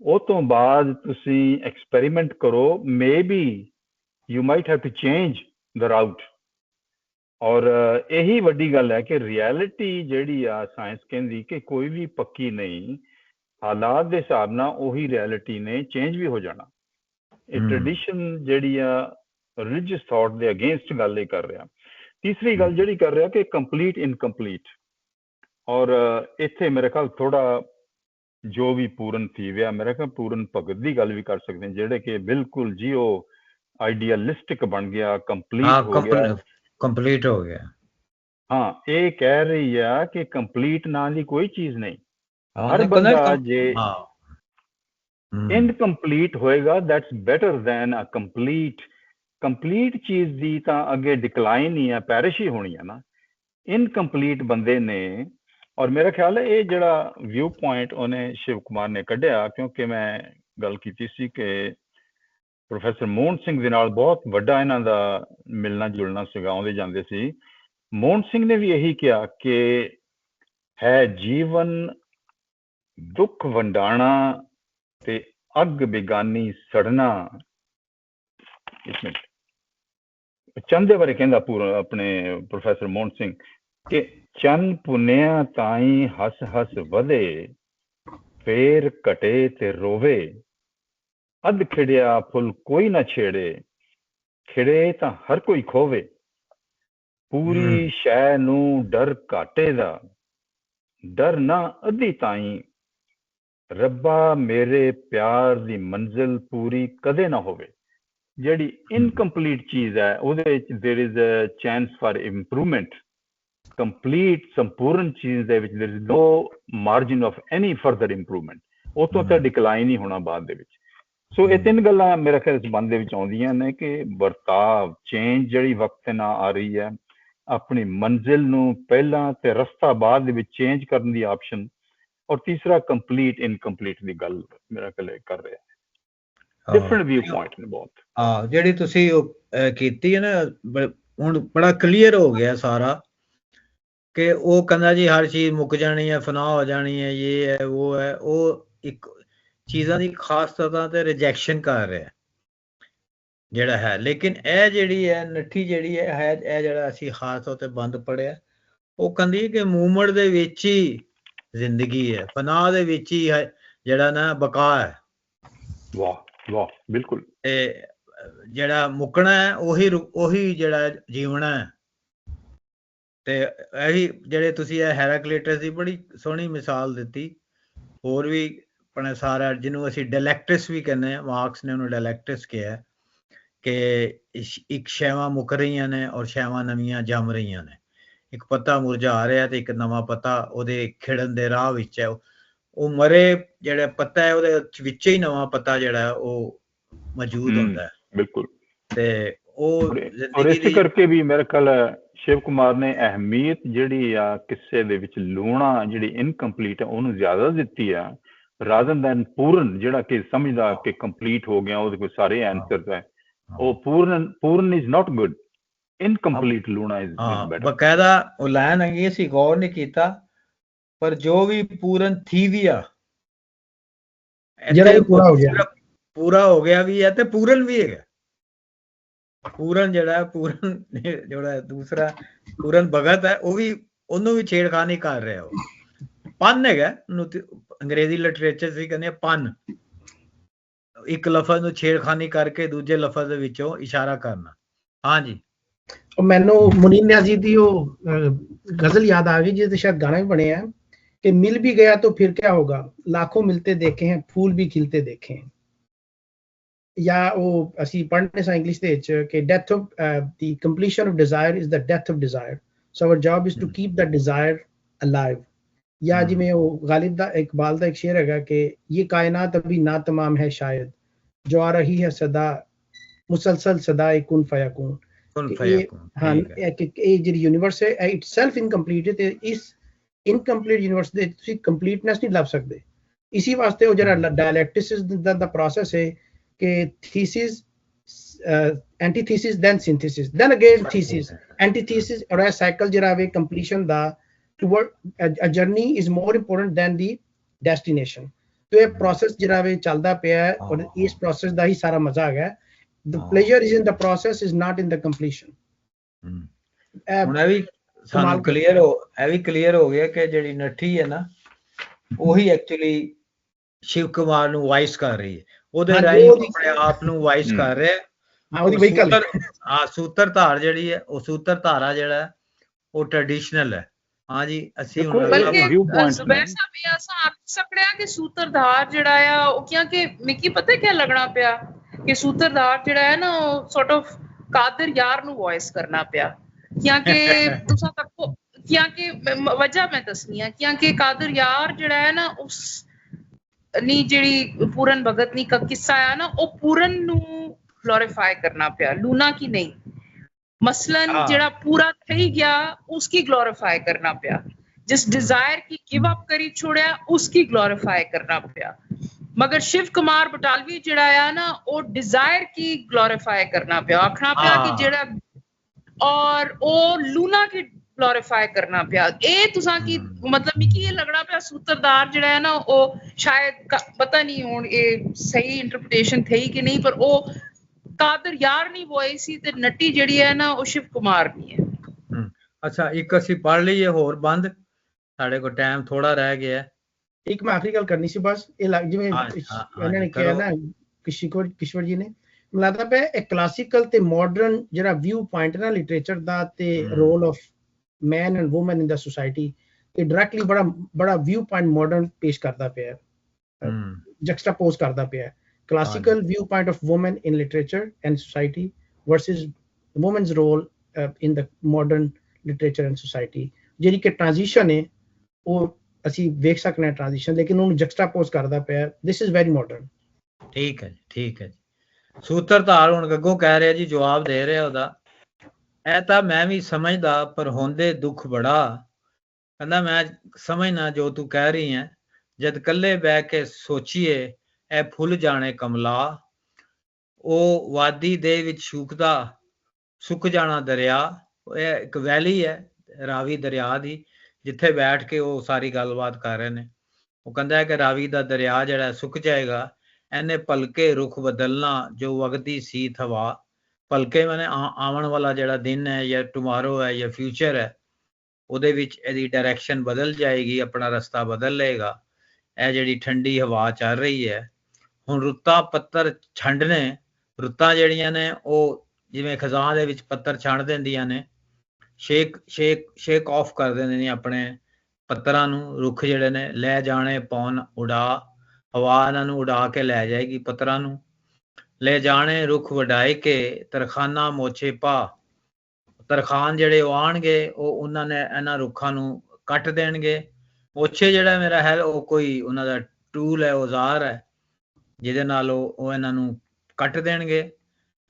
ਉਹ ਤੋਂ ਬਾਅਦ ਤੁਸੀਂ ਐਕਸਪੈਰੀਮੈਂਟ ਕਰੋ। Maybe you might have to change the route. ਔਰ ਇਹੀ ਵੱਡੀ ਗੱਲ ਹੈ ਕਿ ਰਿਐਲਿਟੀ ਜਿਹੜੀ ਆ, ਸਾਇੰਸ ਕਹਿੰਦੀ ਕਿ ਕੋਈ ਵੀ ਪੱਕੀ ਨਹੀਂ, ਹਾਲਾਤ ਦੇ ਹਿਸਾਬ ਨਾਲ ਉਹੀ ਰਿਐਲਿਟੀ ਨੇ ਚੇਂਜ ਵੀ ਹੋ ਜਾਣਾ। ਇਹ ਟ੍ਰੈਡੀਸ਼ਨ ਜਿਹੜੀ ਆ ਰਿਲੀਜੀਅਸ ਥਾਟ ਦੇ ਅਗੇਂਸਟ ਗੱਲ ਇਹ ਕਰ ਰਿਹਾ। ਤੀਸਰੀ ਗੱਲ ਜਿਹੜੀ ਕਰ ਰਿਹਾ ਕਿ ਕੰਪਲੀਟ ਇਨਕੰਪਲੀਟ। ਔਰ ਇੱਥੇ ਮੇਰੇ ਖਿਆਲ ਥੋੜਾ ਜੋ ਵੀ ਪੂਰਨ ਥੀ ਵਿਆ, ਮੇਰੇ ਖਿਆਲ ਪੂਰਨ ਭਗਤ ਦੀ ਗੱਲ ਵੀ ਕਰ ਸਕਦੇ ਜਿਹੜੇ ਕਿ ਬਿਲਕੁਲ ਜੀ ਉਹ ਆਈਡੀਅਲਿਸਟਿਕ ਬਣ ਗਿਆ, ਕੰਪਲੀਟ ਹੋ ਗਿਆ। ਹਾਂ, ਇਹ ਕਹਿ ਰਹੀ ਆ ਕਿ ਕੰਪਲੀਟ ਨਾਂ ਦੀ ਕੋਈ ਚੀਜ਼ ਨਹੀਂ। ਹਰ ਬੰਦਾ ਜੇ ਇਨਕੰਪਲੀਟ ਹੋਏਗਾ that's better than a complete. Complete ਚੀਜ਼ ਦੀ ਤਾਂ ਅੱਗੇ ਡਿਕਲਾਈਨ ਹੀ ਆ, ਪੈਰਿਸ਼ ਹੀ ਹੋਣੀ ਆ ਨਾ। ਇਨਕੰਪਲੀਟ ਬੰਦੇ ਨੇ, ਔਰ ਮੇਰਾ ਖਿਆਲ ਹੈ ਇਹ ਜਿਹੜਾ ਵਿਊ ਪੁਆਇੰਟ ਉਹਨੇ ਸ਼ਿਵ ਕੁਮਾਰ ਨੇ ਕੱਢਿਆ, ਕਿਉਂਕਿ ਮੈਂ ਗੱਲ ਕੀਤੀ ਸੀ ਕਿ ਪ੍ਰੋਫੈਸਰ ਮੋਹਨ ਸਿੰਘ ਦੇ ਨਾਲ ਬਹੁਤ ਵੱਡਾ ਇਹਨਾਂ ਦਾ ਮਿਲਣਾ ਜੁਲਣਾ ਸੀਗਾ, ਆਉਂਦੇ ਜਾਂਦੇ ਸੀ। ਮੋਹਨ ਸਿੰਘ ਨੇ ਵੀ ਇਹੀ ਕਿਹਾ ਕਿ ਹੈ ਜੀਵਨ ਦੁੱਖ ਵੰਡਾਣਾ ਤੇ ਅੱਗ ਬੇਗਾਨੀ ਸੜਨਾ। ਇੱਕ ਮਿੰਟ, ਚੰਦ ਦੇ ਬਾਰੇ ਕਹਿੰਦਾ ਪੂਰਾ ਆਪਣੇ ਪ੍ਰੋਫੈਸਰ ਮੋਹਨ ਸਿੰਘ ਕਿ ਚੰਨ ਪੁੰਨਿਆ ਤਾਈ ਹੱਸ ਹੱਸ ਵਧੇ, ਫੇਰ ਘਟੇ ਤੇ ਰੋਵੇ, ਅੱਧ ਖਿੜਿਆ ਫੁੱਲ ਕੋਈ ਨਾ ਛੇੜੇ, ਖਿੜੇ ਤਾਂ ਹਰ ਕੋਈ ਖੋਵੇ, ਪੂਰੀ ਸ਼ੈ ਨੂੰ ਡਰ ਘਾਟੇ ਦਾ, ਡਰ ਨਾ ਅੱਧੀ ਤਾਈ, ਰੱਬਾ ਮੇਰੇ ਪਿਆਰ ਦੀ ਮੰਜ਼ਿਲ ਪੂਰੀ ਕਦੇ ਨਾ ਹੋਵੇ। ਜਿਹੜੀ ਇਨਕੰਪਲੀਟ ਚੀਜ਼ ਹੈ ਉਹਦੇ ਵਿੱਚ there is a chance for improvement. Complete ਸੰਪੂਰਨ ਚੀਜ਼ ਦੇ ਵਿੱਚ there is no margin of any further improvement, ਉਹ ਤੋਂ ਤਾਂ ਡਿਕਲਾਈਨ ਹੀ ਹੋਣਾ ਬਾਅਦ ਦੇ ਵਿੱਚ। ਸੋ ਇਹ ਤਿੰਨ ਗੱਲਾਂ ਮੇਰੇ ਖਿਆਲ ਸੰਬੰਧ ਦੇ ਵਿੱਚ ਆਉਂਦੀਆਂ ਨੇ ਕਿ ਵਰਤਾਵ ਚੇਂਜ ਜਿਹੜੀ ਵਕਤ ਨਾਲ ਆ ਰਹੀ ਹੈ, ਆਪਣੀ ਮੰਜ਼ਿਲ ਨੂੰ ਪਹਿਲਾਂ ਤੇ ਰਸਤਾ ਬਾਅਦ ਦੇ ਵਿੱਚ ਚੇਂਜ ਕਰਨ ਦੀ ਆਪਸ਼ਨ, ਔਰ ਤੀਸਰਾ ਕੰਪਲੀਟ ਇਨਕੰਪਲੀਟ ਦੀ ਗੱਲ ਮੇਰਾ ਖਿਆਲ ਕਰ ਰਿਹਾ। ਡਿਫਰੈਂਟ ਵਿਊ ਪੁਆਇੰਟ ਨੇ ਬਹੁਤ। ਹਾਂ, ਜਿਹੜੀ ਤੁਸੀਂ ਕੀਤੀ ਹੈ ਨਾ, ਹੁਣ ਬੜਾ ਕਲੀਅਰ ਹੋ ਗਿਆ ਸਾਰਾ ਕਿ ਉਹ ਕਹਿੰਦਾ ਜੀ ਹਰ ਚੀਜ਼ ਮੁੱਕ ਜਾਣੀ ਹੈ, ਫਨਾਹ ਹੋ ਜਾਣੀ ਹੈ, ਇਹ ਹੈ ਉਹ ਹੈ। ਉਹ ਇੱਕ ਚੀਜ਼ਾਂ ਦੀ ਖਾਸ ਤਰ੍ਹਾਂ ਤੇ ਰਿਜੈਕਸ਼ਨ ਕਰ ਰਿਹਾ ਜਿਹੜਾ ਹੈ। ਲੇਕਿਨ ਇਹ ਜਿਹੜੀ ਹੈ ਨੱਠੀ ਜਿਹੜੀ ਹੈ ਇਹ ਜਿਹੜਾ ਅਸੀਂ ਖਾਸ ਤੌਰ ਤੇ ਬੰਦ ਪੜਿਆ, ਉਹ ਕਹਿੰਦੀ ਕਿ ਮੂਵਮੈਂਟ ਦੇ ਵਿੱਚ ਹੀ ਜ਼ਿੰਦਗੀ ਹੈ, ਫਨਾਹ ਦੇ ਵਿੱਚ ਹੀ ਹੈ ਜਿਹੜਾ ਨਾ ਬਕਾ ਹੈ। ਵਾਹ ਵਾਹ, ਬਿਲਕੁਲ। ਤੇ ਜਿਹੜਾ ਮੁੱਕਣਾ ਹੈ ਉਹੀ ਜਿਹੜਾ ਜੀਵਣਾ ਹੈ। ਤੇ ਇਹੀ ਜਿਹੜੇ ਤੁਸੀਂ ਇਹ ਹੈਰਾਕਲੀਟਸ ਦੀ ਬੜੀ ਸੋਹਣੀ ਮਿਸਾਲ ਦਿੱਤੀ। ਹੋਰ ਵੀ ਆਪਣੇ ਸਾਰਾ ਜਿਹਨੂੰ ਅਸੀਂ ਡਾਇਲੈਕਟਿਸ ਵੀ ਕਹਿੰਦੇ ਹਾਂ, ਮਾਰਕਸ ਨੇ ਉਹਨੂੰ ਡਾਇਲੈਕਟਿਸ ਕਿਹਾ ਕਿ ਇੱਕ ਸ਼ੈਵਾਂ ਮੁੱਕ ਰਹੀਆਂ ਨੇ ਔਰ ਸ਼ੈਵਾਂ ਨਵੀਆਂ ਜੰਮ ਰਹੀਆਂ ਨੇ। ਇੱਕ ਪੱਤਾ ਮੁਰਝਾ ਰਿਹਾ ਤੇ ਇੱਕ ਨਵਾਂ ਪੱਤਾ ਉਹਦੇ ਖਿੜਨ ਦੇ ਰਾਹ ਵਿੱਚ ਹੈ। ਉਹ ਮਰੇ ਜਿਹੜਾ ਪੱਤਾ ਹੈ ਉਹਦੇ ਵਿੱਚ ਹੀ ਨਵਾਂ ਪੱਤਾ ਜਿਹੜਾ ਉਹ ਮੌਜੂਦ ਹੁੰਦਾ ਹੈ। ਬਿਲਕੁਲ। ਤੇ ਉਹ ਇਸੇ ਕਰਕੇ ਵੀ ਮੇਰੇ ਖਿਆਲ ਸ਼ਿਵ ਕੁਮਾਰ ਨੇ ਅਹਿਮੀਅਤ ਜਿਹੜੀ ਆ ਕਿੱਸੇ ਦੇ ਵਿੱਚ ਲੂਣਾ ਜਿਹੜੀ ਇਨਕੰਪਲੀਟ ਹੈ ਉਹਨੂੰ ਜ਼ਿਆਦਾ ਦਿੱਤੀ ਆ, ਰਾਦਰ ਦੈਨ ਪੂਰਨ ਜਿਹੜਾ ਕਿ ਸਮਝਦਾ ਕਿ ਕੰਪਲੀਟ ਹੋ ਗਿਆ ਉਹਦੇ ਕੋਲ ਸਾਰੇ ਆਨਸਰ ਹੈ। ਉਹ Puran is not good, incomplete Luna is better. ਬਕਾਇਦਾ ਉਹ ਲਾਈਨ ਹੈਗੀ, ਅਸੀਂ ਗੌਰ ਨਹੀਂ ਕੀਤਾ, ਪਰ ਜੋ ਵੀ ਪੂਰਨ ਥੀ ਵੀ ਆ ਜਿਹੜਾ ਪੂਰਾ ਹੋ ਗਿਆ ਵੀ ਹੈ ਤੇ ਪੂਰਨ ਵੀ ਹੈਗਾ। ਪੂਰਨ ਜਿਹੜਾ ਦੂਸਰਾ ਪੂਰਨ ਭਗਤ ਹੈ ਉਹ ਵੀ ਉਹਨੂੰ ਵੀ ਛੇੜਖਾਨੀ ਕਰ ਰਿਹਾ। ਉਹ ਪੰਨ ਹੈਗਾ, ਉਹਨੂੰ ਅੰਗਰੇਜ਼ੀ ਲਿਟਰੇਚਰ ਸੀ ਕਹਿੰਦੇ ਪੰਨ, ਇੱਕ ਲਫ਼ਜ਼ ਨੂੰ ਛੇੜਖਾਨੀ ਕਰਕੇ ਦੂਜੇ ਲਫ਼ਜ਼ ਦੇ ਵਿੱਚੋਂ ਇਸ਼ਾਰਾ ਕਰਨਾ। ਹਾਂਜੀ, ਮੈਨੂੰ ਮੁਨੀਰ ਨਿਆਜ਼ੀ ਦੀ ਉਹ ਗਜ਼ਲ ਯਾਦ ਆ ਗਈ ਜਿਹਦੇ ਸ਼ਾਇਦ ਗਾਣਾ ਵੀ ਬਣਿਆ कि मिल भी गया तो फिर क्या होगा, लाखों मिलते देखे हैं फूल भी खिलते देखे हैं। या वो ਅਸੀਂ ਪੜ੍ਹਨੇ ਸਾਂ ਇੰਗਲਿਸ਼ ਦੇ ਵਿੱਚ ਕਿ death of the completion of desire is the death of desire, so our job is to keep that desire alive। या ਜਿਵੇਂ ਉਹ ਗਾਲਿਬ ਦਾ ਇਕਬਾਲ ਦਾ ਇੱਕ ਸ਼ੇਰ ਹੈਗਾ ਕਿ ये कायनात अभी ना तमाम है शायद, जो आ रही है सदा मुसलसल सदाए कुन फयाकुन। ਹਾਂ, ਇਹ ਜਿਹੜੀ ਯੂਨੀਵਰਸ ਹੈ ਇਹ ਇਟਸੈਲਫ ਇਨਕੰਪਲੀਟ ਹੈ ਤੇ ਇਸ ਇਨਕੰਪਲੀਟ ਯੂਨੀਵਰਸ ਦੇ ਤੁਸੀਂ ਕੰਪਲੀਟਨੈਸ ਨਹੀਂ ਲੱਭ ਸਕਦੇ। ਇਸੀ ਵਾਸਤੇ ਉਹ ਜਿਹੜਾ ਡਾਇਲੈਕਟਿਸਿਸ ਦਾ ਪ੍ਰੋਸੈਸ ਹੈ ਕਿ thesis, antithesis, then synthesis, then again thesis, antithesis, ਔਰ ਇਹ ਸਾਈਕਲ ਜਿਹੜਾ ਵੇ ਕੰਪਲੀਸ਼ਨ ਦਾ toward a journey is more important than the destination. ਤੇ ਇਹ ਪ੍ਰੋਸੈਸ ਜਿਹੜਾ ਵੇ ਚੱਲਦਾ ਪਿਆ ਹੈ ਔਰ ਇਸ ਪ੍ਰੋਸੈਸ ਦਾ ਹੀ ਸਾਰਾ ਮਜ਼ਾ ਹੈਗਾ। The pleasure is in the process, is not in the completion। ਹੁਣ ਇਹ ਵੀ ਸਾਨੂੰ ਕਲੀਅਰ ਹੋ ਗਿਆ ਕਿ ਜਿਹੜੀ ਨੱਠੀ ਹੈ ਨਾ ਉਹੀ ਐਕਚੁਅਲੀ ਸ਼ਿਵ ਕੁਮਾਰ ਨੂੰ ਵਾਇਸ ਕਰ ਰਹੀ ਹੈ, ਉਹਦੇ ਰਾਹੀਂ ਆਪਣੇ ਆਪ ਨੂੰ ਵਾਇਸ ਕਰ ਰਿਹਾ। ਉਹਦੀ ਵਹੀਕਲ ਸੂਤਰਧਾਰ ਜਿਹੜੀ ਹੈ ਉਹ ਸੂਤਰਧਾਰਾ ਜਿਹੜਾ ਉਹ ਟ੍ਰੈਡੀਸ਼ਨਲ ਹੈ। ਹਾਂਜੀ, ਅਸੀਂ ਸਕੜਿਆ ਕਿ ਸੂਤਰਧਾਰ ਜਿਹੜਾ ਆ ਉਹ ਕਿਉਂਕਿ ਮਿੱਕੀ ਪਤਾ ਕੀ ਲੱਗਣਾ ਪਿਆ ਕਿ ਸੂਤਰਧਾਰ ਜਿਹੜਾ ਹੈ ਨਾ ਉਹ ਸੌਰਟ ਆਫ ਕਾਦਰ ਯਾਰ ਨੂੰ ਵੌਇਸ ਕਰਨਾ ਪਿਆ। ਕਿਉਂਕਿ ਤੁਸੀਂ ਤੱਕੋ ਕਿਉਂਕਿ ਵਜ੍ਹਾ ਮੈਂ ਦੱਸਣੀ ਆ ਕਿਉਂਕਿ ਕਾਦਰ ਯਾਰ ਜਿਹੜਾ ਹੈ ਨਾ ਉਸ ਨੀ ਜਿਹੜੀ ਪੂਰਨ ਭਗਤ ਨੀ ਕਿੱਸਾ ਆ ਨਾ ਉਹ ਪੂਰਨ ਨੂੰ ਗਲੋਰੀਫਾਈ ਕਰਨਾ ਪਿਆ, ਲੂਨਾ ਕੀ ਨਹੀਂ। मसलन जरा पूरा थी गया उसकी ग्लोरीफाई करना पिया, जिस डिजायर की गिव अप करी छोड़िया उसकी ग्लोरीफाई करना पिया। ਮਗਰ ਸ਼ਿਵ ਕੁਮਾਰ ਬਟਾਲਵੀ ਜਿਹੜਾ ਆ ਨਾ ਉਹ ਡਿਜ਼ਾਇਰ ਕੀ ਗਲੋਰੀਫਾਈ ਕਰਨਾ ਪਿਆ, ਆਖਣਾ ਪਿਆ ਕਿ ਜਿਹੜਾ ਔਰ ਉਹ ਲੂਨਾ ਕੀ ਗਲੋਰੀਫਾਈ ਕਰਨਾ ਪਿਆ। ਇਹ ਤੁਸਾਂ ਕੀ मतलब मिकी ये लगना पिया सूत्रधार ਜਿਹੜਾ ਹੈ ਨਾ ਉਹ ਸ਼ਾयद पता नहीं ਹੁਣ ਇਹ ਸਹੀ ਇੰਟਰਪ੍ਰੀਟੇਸ਼ਨ ਥਈ ਕਿ ਨਹੀਂ, ਪਰ ਉਹ ਕਾਦਰ ਯਾਰ ਨਹੀਂ ਹੋਈ ਸੀ ਤੇ ਨੱਟੀ ਜਿਹੜੀ ਹੈ ਨਾ ਉਹ ਸ਼ਿਵ ਕੁਮਾਰ ਨਹੀਂ ਹੈ। ਅੱਛਾ, ਇੱਕ ਅਸੀਂ ਪੜ੍ਹ ਲਈਏ ਹੋਰ ਬੰਦ, ਸਾਡੇ ਕੋਲ ਟਾਈਮ ਥੋੜਾ ਰਹਿ ਗਿਆ। ਇੱਕ ਮੈਂ ਆਖਰੀ ਗੱਲ ਕਰਨੀ ਸੀ ਬਸ, ਇਹ ਜਿਵੇਂ ਇਹਨਾਂ ਨੇ ਕਿਹਾ ਨਾ ਕਿਸ਼ਵਰ ਜੀ ਨੇ, ਲੱਗਦਾ ਪਿਆ ਇਹ ਕਲਾਸੀਕਲ ਤੇ ਮਾਡਰਨ ਜਿਹੜਾ ਵਿਊ ਪੁਆਇੰਟ ਨਾ ਲਿਟਰੇਚਰ ਦਾ ਤੇ role of man and woman in the society, ਇਹ ਡਾਇਰੈਕਟਲੀ ਬੜਾ ਵਿਊ ਪੁਆਇੰਟ ਮਾਡਰਨ ਪੇਸ਼ ਕਰਦਾ ਪਿਆ, ਜੈਕਸਟਾਪੋਜ਼ ਕਰਦਾ ਪਿਆ। classical viewpoint of women in literature and society versus women's role in the modern literature and society, ਜਿਹੜੀ ਕਿ transition ਹੈ ਉਹ ਅਸੀਂ ਵੇਖ ਸਕਦੇ ਹਾਂ transition, ਲੇਕਿਨ ਉਹਨੂੰ juxtapose ਕਰਦਾ ਪਿਆ। this is very modern। ਠੀਕ ਹੈ ਜੀ, ਠੀਕ ਹੈ ਜੀ। ਸੂਤਰਧਾਰ ਹੁਣ ਗੱਗੋਂ ਕਹਿ ਰਿਹਾ ਜੀ, ਜਵਾਬ ਦੇ ਰਿਹਾ ਉਹਦਾ, ਇਹ ਤਾਂ ਮੈਂ ਵੀ ਸਮਝਦਾ ਪਰ ਹੁੰਦੇ ਦੁੱਖ ਬੜਾ। ਕਹਿੰਦਾ ਮੈਂ ਸਮਝਣਾ ਜੋ ਤੂੰ ਕਹਿ ਰਹੀ ਹੈ, ਜਦ ਇਕੱਲੇ ਬਹਿ ਕੇ ਸੋਚੀਏ ਇਹ ਫੁੱਲ ਜਾਣੇ ਕਮਲਾ, ਉਹ ਵਾਦੀ ਦੇ ਵਿੱਚ ਸ਼ੂਕਦਾ ਸੁੱਕ ਜਾਣਾ ਦਰਿਆ। ਇਹ ਇੱਕ ਵੈਲੀ ਹੈ ਰਾਵੀ ਦਰਿਆ ਦੀ, ਜਿੱਥੇ ਬੈਠ ਕੇ ਉਹ ਸਾਰੀ ਗੱਲਬਾਤ ਕਰ ਰਹੇ ਨੇ। ਉਹ ਕਹਿੰਦਾ ਹੈ ਕਿ ਰਾਵੀ ਦਾ ਦਰਿਆ ਜਿਹੜਾ ਸੁੱਕ ਜਾਏਗਾ, ਇਹਨੇ ਭਲਕੇ ਰੁਖ ਬਦਲਣਾ ਜੋ ਵਗਦੀ ਸੀ ਹਵਾ। ਭਲਕੇ ਮੈਨੇ ਆਉਣ ਵਾਲਾ ਜਿਹੜਾ ਦਿਨ ਹੈ ਜਾਂ ਟੁਮਾਰੋ ਹੈ ਜਾਂ ਫਿਊਚਰ ਹੈ, ਉਹਦੇ ਵਿੱਚ ਇਹਦੀ ਡਾਇਰੈਕਸ਼ਨ ਬਦਲ ਜਾਏਗੀ, ਆਪਣਾ ਰਸਤਾ ਬਦਲ ਲਏਗਾ। ਇਹ ਜਿਹੜੀ ਠੰਡੀ ਹਵਾ ਚੱਲ ਰਹੀ ਹੈ ਹੁਣ, ਰੁੱਤਾਂ ਪੱਤਰ ਛੰਡਨੇ, ਰੁੱਤਾਂ ਜਿਹੜੀਆਂ ਨੇ ਉਹ ਜਿਵੇਂ ਖਜ਼ਾਨ ਦੇ ਵਿੱਚ ਪੱਤਰ ਛੰਡ ਦਿੰਦੀਆਂ ਨੇ, ਸ਼ੇਕ ਆਫ ਕਰ ਦਿੰਦੇ ਨੇ ਆਪਣੇ ਪੱਤਰਾਂ ਨੂੰ। ਰੁੱਖ ਜਿਹੜੇ ਨੇ ਲੈ ਜਾਣੇ ਪੌਣ ਉਡਾ, ਹਵਾ ਇਹਨਾਂ ਨੂੰ ਉਡਾ ਕੇ ਲੈ ਜਾਏਗੀ ਪੱਤਰਾਂ ਨੂੰ। ਲੈ ਜਾਣੇ ਰੁੱਖ ਵਡਾਏ ਕੇ ਤਰਖਾਨਾ ਮੋਛੇ ਪਾ, ਤਰਖਾਨ ਜਿਹੜੇ ਉਹ ਆਉਣਗੇ, ਉਹ ਉਹਨਾਂ ਨੇ ਇਹਨਾਂ ਰੁੱਖਾਂ ਨੂੰ ਕੱਟ ਦੇਣਗੇ। ਮੋਛੇ ਜਿਹੜਾ ਮੇਰਾ ਹੈ ਉਹ ਕੋਈ ਉਹਨਾਂ ਦਾ ਟੂਲ ਹੈ, ਔਜ਼ਾਰ ਹੈ, ਜਿਹਦੇ ਨਾਲ ਉਹ ਇਹਨਾਂ ਨੂੰ ਕੱਟ ਦੇਣਗੇ।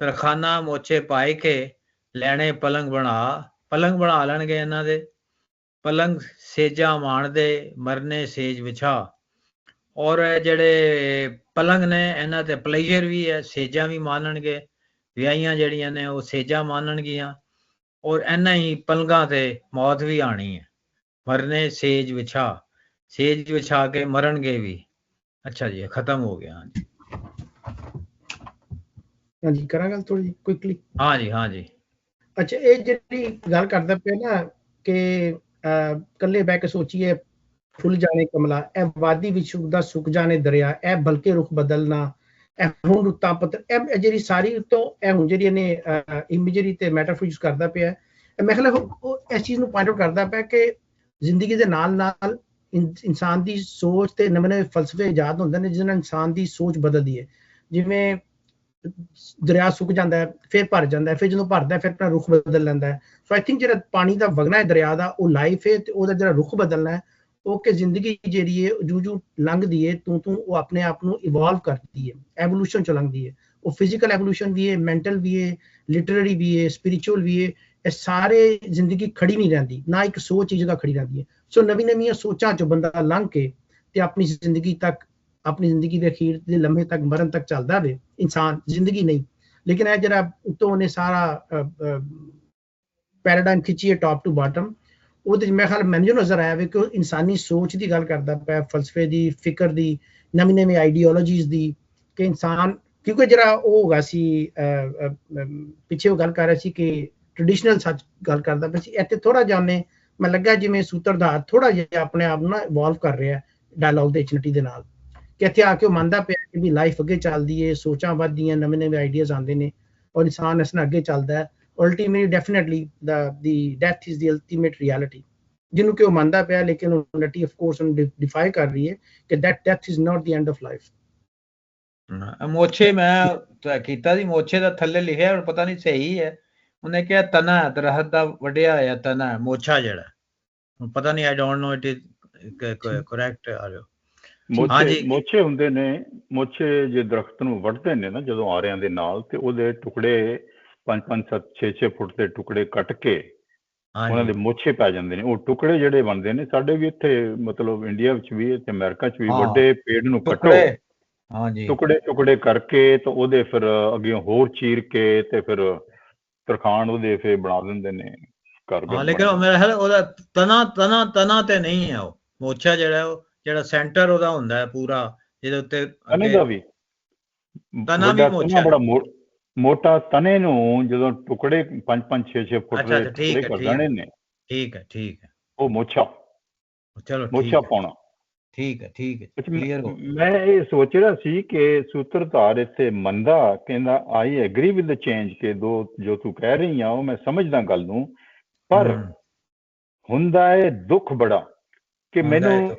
ਤਰਖਾਨਾ ਮੋਛੇ ਪਾਏ ਕੇ ਲੈਣੇ ਪਲੰਗ ਬਣਾ ਲੈਣਗੇ ਇਹਨਾਂ ਦੇ। ਪਲੰਗ ਸੇਜਾ ਮਾਣਦੇ ਮਰਨੇ ਸੇਜ ਵਿਛਾ, ਔਰ ਜਿਹੜੇ ਪਲੰਗ ਨੇ ਇਹਨਾਂ ਤੇ ਪਲੇਜਰ ਵੀ ਹੈ, ਸੇਜਾਂ ਵੀ ਮਾਣਨਗੇ। ਵਿਆਹੀਆਂ ਜਿਹੜੀਆਂ ਨੇ ਉਹ ਸੇਜਾਂ ਮਾਣਨਗੀਆਂ, ਔਰ ਇਹਨਾਂ ਹੀ ਪਲੰਗਾਂ ਤੇ ਮੌਤ ਵੀ ਆਣੀ ਹੈ। ਮਰਨੇ ਸੇਜ ਵਿਛਾ, ਸੇਜ ਵਿਛਾ ਕੇ ਮਰਨਗੇ ਵੀ। ਅੱਛਾ ਜੀ, ਖਤਮ ਹੋ ਗਿਆ। ਹਾਂਜੀ, ਕਰਾਂ ਗੱਲ ਥੋੜੀ ਕੁਇਕਲੀ? ਹਾਂਜੀ। ਅੱਛਾ, ਇਹ ਜਿਹੜੀ ਗੱਲ ਕਰਦਾ ਪਿਆ ਨਾ ਕਿ ਇਕੱਲੇ ਬਹਿ ਕੇ ਸੋਚੀਏ ਫੁੱਲ ਜਾਣੇ ਕਮਲਾ, ਇਹ ਵਾਦੀ ਵਿੱਚ ਉੱਗਦਾ ਸੁੱਕ ਜਾਣੇ ਦਰਿਆ, ਇਹ ਬਲਕੇ ਰੁਖ ਬਦਲਣਾ, ਇਹ ਹੁਣ ਰੁੱਤਾਂ ਪੱਤਰ, ਇਹ ਜਿਹੜੀ ਸਾਰੀ ਤੋਂ ਇਹ ਹੁਣ ਜਿਹੜੀ ਇਹਨੇ ਇਮੇਜਰੀ ਤੇ ਮੈਟਾਫੋਰ ਯੂਜ਼ ਕਰਦਾ ਪਿਆ, ਮੈਂ ਖਿਆਲ ਉਹ ਇਸ ਚੀਜ਼ ਨੂੰ ਪੁਆਇੰਟ ਆਊਟ ਕਰਦਾ ਪਿਆ ਕਿ ਜ਼ਿੰਦਗੀ ਦੇ ਨਾਲ ਨਾਲ ਇਨਸਾਨ ਦੀ ਸੋਚ ਤੇ ਨਵੇਂ ਫਲਸਫੇ ਇਜਾਦ ਹੁੰਦੇ ਨੇ, ਜਿਹਦੇ ਨਾਲ ਇਨਸਾਨ ਦੀ ਸੋਚ ਬਦਲਦੀ ਹੈ। ਜਿਵੇਂ ਦਰਿਆ ਸੁੱਕ ਜਾਂਦਾ ਹੈ, ਫਿਰ ਭਰ ਜਾਂਦਾ ਹੈ, ਫਿਰ ਜਦੋਂ ਭਰਦਾ ਫਿਰ ਆਪਣਾ ਰੁਖ ਬਦਲ ਲੈਂਦਾ ਹੈ। ਸੋ ਆਈ ਥਿੰਕ ਜਿਹੜਾ ਪਾਣੀ ਦਾ ਵਗਣਾ ਹੈ ਦਰਿਆ ਦਾ, ਉਹ ਲਾਈਫ ਹੈ, ਤੇ ਉਹਦਾ ਜਿਹੜਾ ਰੁਖ ਬਦਲਣਾ ਹੈ ਉਹ ਕਿ ਜ਼ਿੰਦਗੀ ਜਿਹੜੀ ਹੈ ਜੂ ਲੰਘਦੀ ਹੈ ਤੂੰ ਉਹ ਆਪਣੇ ਆਪ ਨੂੰ ਇਵੋਲਵ ਕਰਦੀ ਹੈ, ਐਵੋਲੂਸ਼ਨ ਚ ਲੰਘਦੀ ਹੈ। ਉਹ ਫਿਜ਼ੀਕਲ ਐਵੋਲੂਸ਼ਨ ਵੀ ਹੈ, ਮੈਂਟਲ ਵੀ ਹੈ, ਲਿਟਰਰੀ ਵੀ ਹੈ, ਸਪਿਰਿਚੁਅਲ ਵੀ ਹੈ। ਇਹ ਸਾਰੇ ਜ਼ਿੰਦਗੀ ਖੜੀ ਨਹੀਂ ਰਹਿੰਦੀ, ਨਾ ਇੱਕ ਸੋਚ ਹੀ ਜਗ੍ਹਾ ਖੜੀ ਰਹਿੰਦੀ ਹੈ। ਸੋ ਨਵੀਆਂ ਸੋਚਾਂ ਚੋਂ ਬੰਦਾ ਲੰਘ ਕੇ ਤੇ ਆਪਣੀ ਜ਼ਿੰਦਗੀ ਦੇ ਅਖੀਰ ਦੇ ਲੰਮੇ ਤੱਕ, ਮਰਨ ਤੱਕ ਚੱਲਦਾ ਵੇ ਇਨਸਾਨ, ਜ਼ਿੰਦਗੀ ਨਹੀਂ। ਲੇਕਿਨ ਇਹ ਜਿਹੜਾ ਉੱਤੋਂ ਉਹਨੇ ਸਾਰਾ ਪੈਰਾਡਾਈਮ ਖਿੱਚੀਏ ਟੌਪ ਟੂ ਬਾਟਮ, ਉਹਦੇ ਚ ਮੇਰੇ ਖਿਆਲ ਮੈਨੂੰ ਨਜ਼ਰ ਆਇਆ ਵੇ ਕਿ ਉਹ ਇਨਸਾਨੀ ਸੋਚ ਦੀ ਗੱਲ ਕਰਦਾ ਪਿਆ, ਫਲਸਫੇ ਦੀ, ਫਿਕਰ ਦੀ, ਨਵੀਂ ਆਈਡੀਓਲੋਜੀਜ਼ ਦੀ, ਕਿ ਇਨਸਾਨ, ਕਿਉਂਕਿ ਜਿਹੜਾ ਉਹ ਹੋਗਾ ਸੀ ਪਿੱਛੇ ਉਹ ਗੱਲ ਕਰ ਰਿਹਾ ਸੀ ਕਿ ਟ੍ਰੈਡੀਸ਼ਨਲ ਸੱਚ ਗੱਲ ਕਰਦਾ ਪਿਆ ਸੀ, ਇੱਥੇ ਥੋੜਾ ਜਿਹਾ ਉਹਨੇ ਮੈਨੂੰ ਲੱਗਾ ਜਿਵੇਂ ਸੂਤਰਧਾਰ ਥੋੜਾ ਜਿਹਾ ਆਪਣੇ ਆਪ ਨੂੰ ਨਾ ਇਵੋਲਵ ਕਰ ਰਿਹਾ ਡਾਇਲੌਗ ਦੇ ਨਟੀ ਦੇ ਨਾਲ, ਕਿ ਇੱਥੇ ਆ ਕੇ ਉਹ ਮੰਨਦਾ ਪਿਆ ਕਿ ਵੀ ਲਾਈਫ ਅੱਗੇ ਚੱਲਦੀ ਹੈ, ਸੋਚਾਂ ਵੱਧਦੀਆਂ, ਨਵੇਂ ਆਈਡੀਆਜ਼ ਆਉਂਦੇ ਨੇ, ਔਰ ਇਨਸਾਨ ਇਸ ਨਾਲ ਅੱਗੇ ਚੱਲਦਾ ਹੈ। Ultimately definitely the death is the ultimate reality, ਜਿਹਨੂੰ ਕਿ ਉਹ ਮੰਨਦਾ ਪਿਆ। ਲੇਕਿਨ ਉਹ ਨਟੀ ਆਫ ਕੋਰਸ ਉਹਨੂੰ ਡਿਫਾਈ ਕਰ ਰਹੀ ਹੈ ਕਿ death is not the end of life. ਮੋਛੇ ਮੈਂ ਕੀਤਾ ਸੀ, ਮੋਛੇ ਦਾ ਥੱਲੇ ਲਿਖਿਆ, ਔਰ ਪਤਾ ਨਹੀਂ ਸਹੀ ਹੈ, ਉਹਨੇ ਕਿਹਾ ਤਨਾ, ਦਰਖਤ ਦਾ ਵੱਡਿਆ ਹੋਇਆ ਤਨਾ, ਮੋਛਾ ਜਿਹੜਾ, ਹੁਣ ਪਤਾ ਨਹੀਂ, I don't know it is correct ਆ ਰਿਹਾ। ਮੋਛੇ ਹੁੰਦੇ ਨੇ, ਮੋਛੇ ਜੇ ਦਰਖਤ ਨੂੰ ਵੱਢਦੇ ਨੇ ਨਾ ਜਦੋਂ ਆਰਿਆਂ ਦੇ ਨਾਲ, ਤੇ ਉਹਦੇ ਟੁਕੜੇ 5-5, 7, 6 ਫੁੱਟ ਦੇ ਟੁਕੜੇ ਕੱਟ ਕੇ ਉਹਨਾਂ ਦੇ ਮੋਛੇ ਪੈ ਜਾਂਦੇ ਨੇ। ਉਹ ਟੁਕੜੇ ਜਿਹੜੇ ਬਣਦੇ ਨੇ, ਸਾਡੇ ਵੀ ਇੱਥੇ ਮਤਲਬ ਇੰਡੀਆ ਵਿੱਚ ਵੀ ਤੇ ਅਮਰੀਕਾ ਚ ਵੀ, ਵੱਡੇ ਪੇੜ ਨੂੰ ਕੱਟੋ ਹਾਂਜੀ ਟੁਕੜੇ ਟੁਕੜੇ ਕਰਕੇ ਤੇ ਉਹਦੇ ਫਿਰ ਅੱਗੇ ਹੋਰ ਚੀਰ ਕੇ ਤੇ ਫਿਰ ਤਰਖਾਣ ਉਹਦੇ ਫਿਰ ਬਣਾ ਦਿੰਦੇ ਨੇ ਘਰ ਹਾਂ ਲੇਕਿਨ ਬਣ ਮੇਰਾ ਖਿਆਲ ਉਹਦਾ ਤਨਾ ਤੇ ਨਹੀਂ ਹੈ, ਉਹ ਮੋਚਾ ਜਿਹੜਾ ਸੈਂਟਰ ਉਹਦਾ ਹੁੰਦਾ ਹੈ ਪੂਰਾ, ਜਿਹਦੇ ਉੱਤੇ ਤਨੇ ਅੱਗੇ ਦਾ ਵੀ ਤਨਾ ਵੀ ਵੱਡਾ ਤਨਾ ਮੋਚਾ। ਬੜਾ ਮੋਟਾ ਤਨੇ ਨੂੰ ਜਦੋਂ ਟੁਕੜੇ 5-5 6-6 ਫੁੱਟ ਅੱਛਾ ਦੇ ਅੱਛਾ ਟੁਕੜੇ ਕਰ ਦੇਣੇ ਨੇ, ਠੀਕ ਹੈ ਉਹ ਮੋਚਾ ਚਲੋ ਪਾਉਣਾ। ਠੀਕ ਹੈ ਅੱਛਾ, ਕਲੀਅਰ ਹੋ ਗਿਆ। ਮੈਂ ਇਹ ਸੋਚ ਰਿਹਾ ਸੀ ਕਿ ਸੂਤਰਧਾਰ ਇੱਥੇ ਮੰਨਦਾ, ਕਹਿੰਦਾ I agree with the change, ਕਿ ਜੋ ਤੂੰ ਕਹਿ ਰਹੀ ਆ ਉਹ ਮੈਂ ਸਮਝਦਾ ਗੱਲ ਨੂੰ, ਪਰ ਹੁੰਦਾ ਹੈ ਦੁੱਖ ਬੜਾ, ਕਿ ਹੁੰਦਾ ਮੈਨੂੰ ਹੈ ਤਾਂ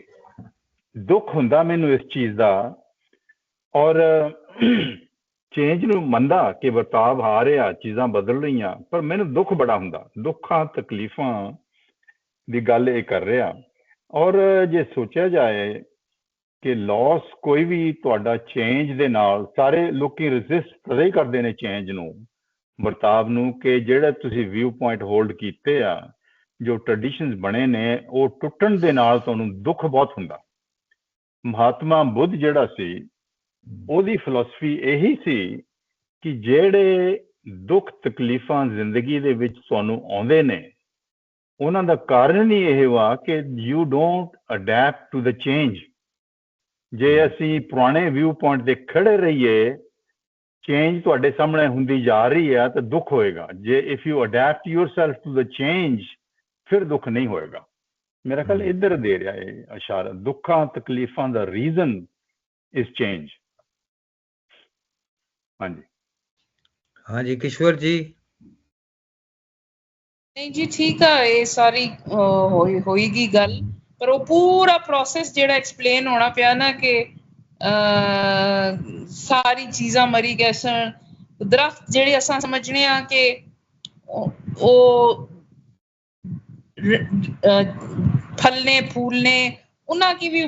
ਦੁੱਖ ਹੁੰਦਾ ਮੈਨੂੰ ਇਸ ਚੀਜ਼ ਦਾ, ਔਰ ਚੇਂਜ ਨੂੰ ਮੰਨਦਾ ਕਿ ਵਰਤਾਵ ਆ ਰਿਹਾ, ਚੀਜ਼ਾਂ ਬਦਲ ਰਹੀਆਂ, ਪਰ ਮੈਨੂੰ ਦੁੱਖ ਬੜਾ ਹੁੰਦਾ, ਦੁੱਖਾਂ ਤਕਲੀਫਾਂ ਦੀ ਗੱਲ ਇਹ ਕਰ ਰਿਹਾ। ਔਰ ਜੇ ਸੋਚਿਆ ਜਾਏ ਕਿ ਲਾਸ ਕੋਈ ਵੀ ਤੁਹਾਡਾ ਚੇਂਜ ਦੇ ਨਾਲ, ਸਾਰੇ ਲੋਕੀ ਰੈਜ਼ਿਸਟ ਕਦੇ ਹੀ ਕਰਦੇ ਨੇ ਚੇਂਜ ਨੂੰ, ਵਰਤਾਵ ਨੂੰ, ਕਿ ਜਿਹੜੇ ਤੁਸੀਂ ਵਿਊ ਪੁਆਇੰਟ ਹੋਲਡ ਕੀਤੇ ਆ, ਜੋ ਟ੍ਰੈਡੀਸ਼ਨਸ ਬਣੇ ਨੇ, ਉਹ ਟੁੱਟਣ ਦੇ ਨਾਲ ਤੁਹਾਨੂੰ ਦੁੱਖ ਬਹੁਤ ਹੁੰਦਾ। ਮਹਾਤਮਾ ਬੁੱਧ ਜਿਹੜਾ ਸੀ, ਉਹਦੀ ਫਿਲਾਸਫੀ ਇਹੀ ਸੀ ਕਿ ਜਿਹੜੇ ਦੁੱਖ ਤਕਲੀਫਾਂ ਜ਼ਿੰਦਗੀ ਦੇ ਵਿੱਚ ਤੁਹਾਨੂੰ ਆਉਂਦੇ ਨੇ, ਉਹਨਾਂ ਦਾ ਕਾਰਨ ਹੀ ਇਹ ਵਾ ਕਿ you don't adapt to the change. ਜੇ ਅਸੀਂ ਪੁਰਾਣੇ ਵਿਊ ਪੁਆਇੰਟ ਤੇ ਖੜੇ ਰਹੀਏ, ਚੇਂਜ ਤੁਹਾਡੇ ਸਾਹਮਣੇ ਹੁੰਦੀ ਜਾ ਰਹੀ ਹੈ ਤਾਂ ਦੁੱਖ ਹੋਏਗਾ। ਜੇ if you adapt yourself to the change, ਫਿਰ ਦੁੱਖ ਨਹੀਂ ਹੋਏਗਾ। ਮੇਰਾ ਖਿਆਲ ਇੱਧਰ ਦੇ ਰਿਹਾ ਹੈ ਇਸ਼ਾਰਾ, ਦੁੱਖਾਂ ਤਕਲੀਫਾਂ ਦਾ ਰੀਜ਼ਨ ਇਸ ਚੇਂਜ। ਹਾਂਜੀ ਕਿਸ਼ਵਰ ਜੀ। ਨਹੀਂ ਜੀ ਠੀਕ ਆ, ਇਹ ਸਾਰੀ ਹੋਏਗੀ ਗੱਲ, ਪਰ ਉਹ ਪੂਰਾ ਪ੍ਰੋਸੈਸ ਜਿਹੜਾ ਐਕਸਪਲੇਨ ਹੋਣਾ ਪਿਆ ਨਾ, ਕਿ ਸਾਰੀ ਚੀਜ਼ਾਂ ਮਰੀ ਗਏ ਸਨ, ਦਰਖਤ ਜਿਹੜੇ ਅਸਾਂ ਸਮਝਣੇ ਆ ਕਿ ਉਹ ਫਲਨੇ ਫੂਲਨੇ, ਉਹਨਾਂ ਕੀ ਵੀ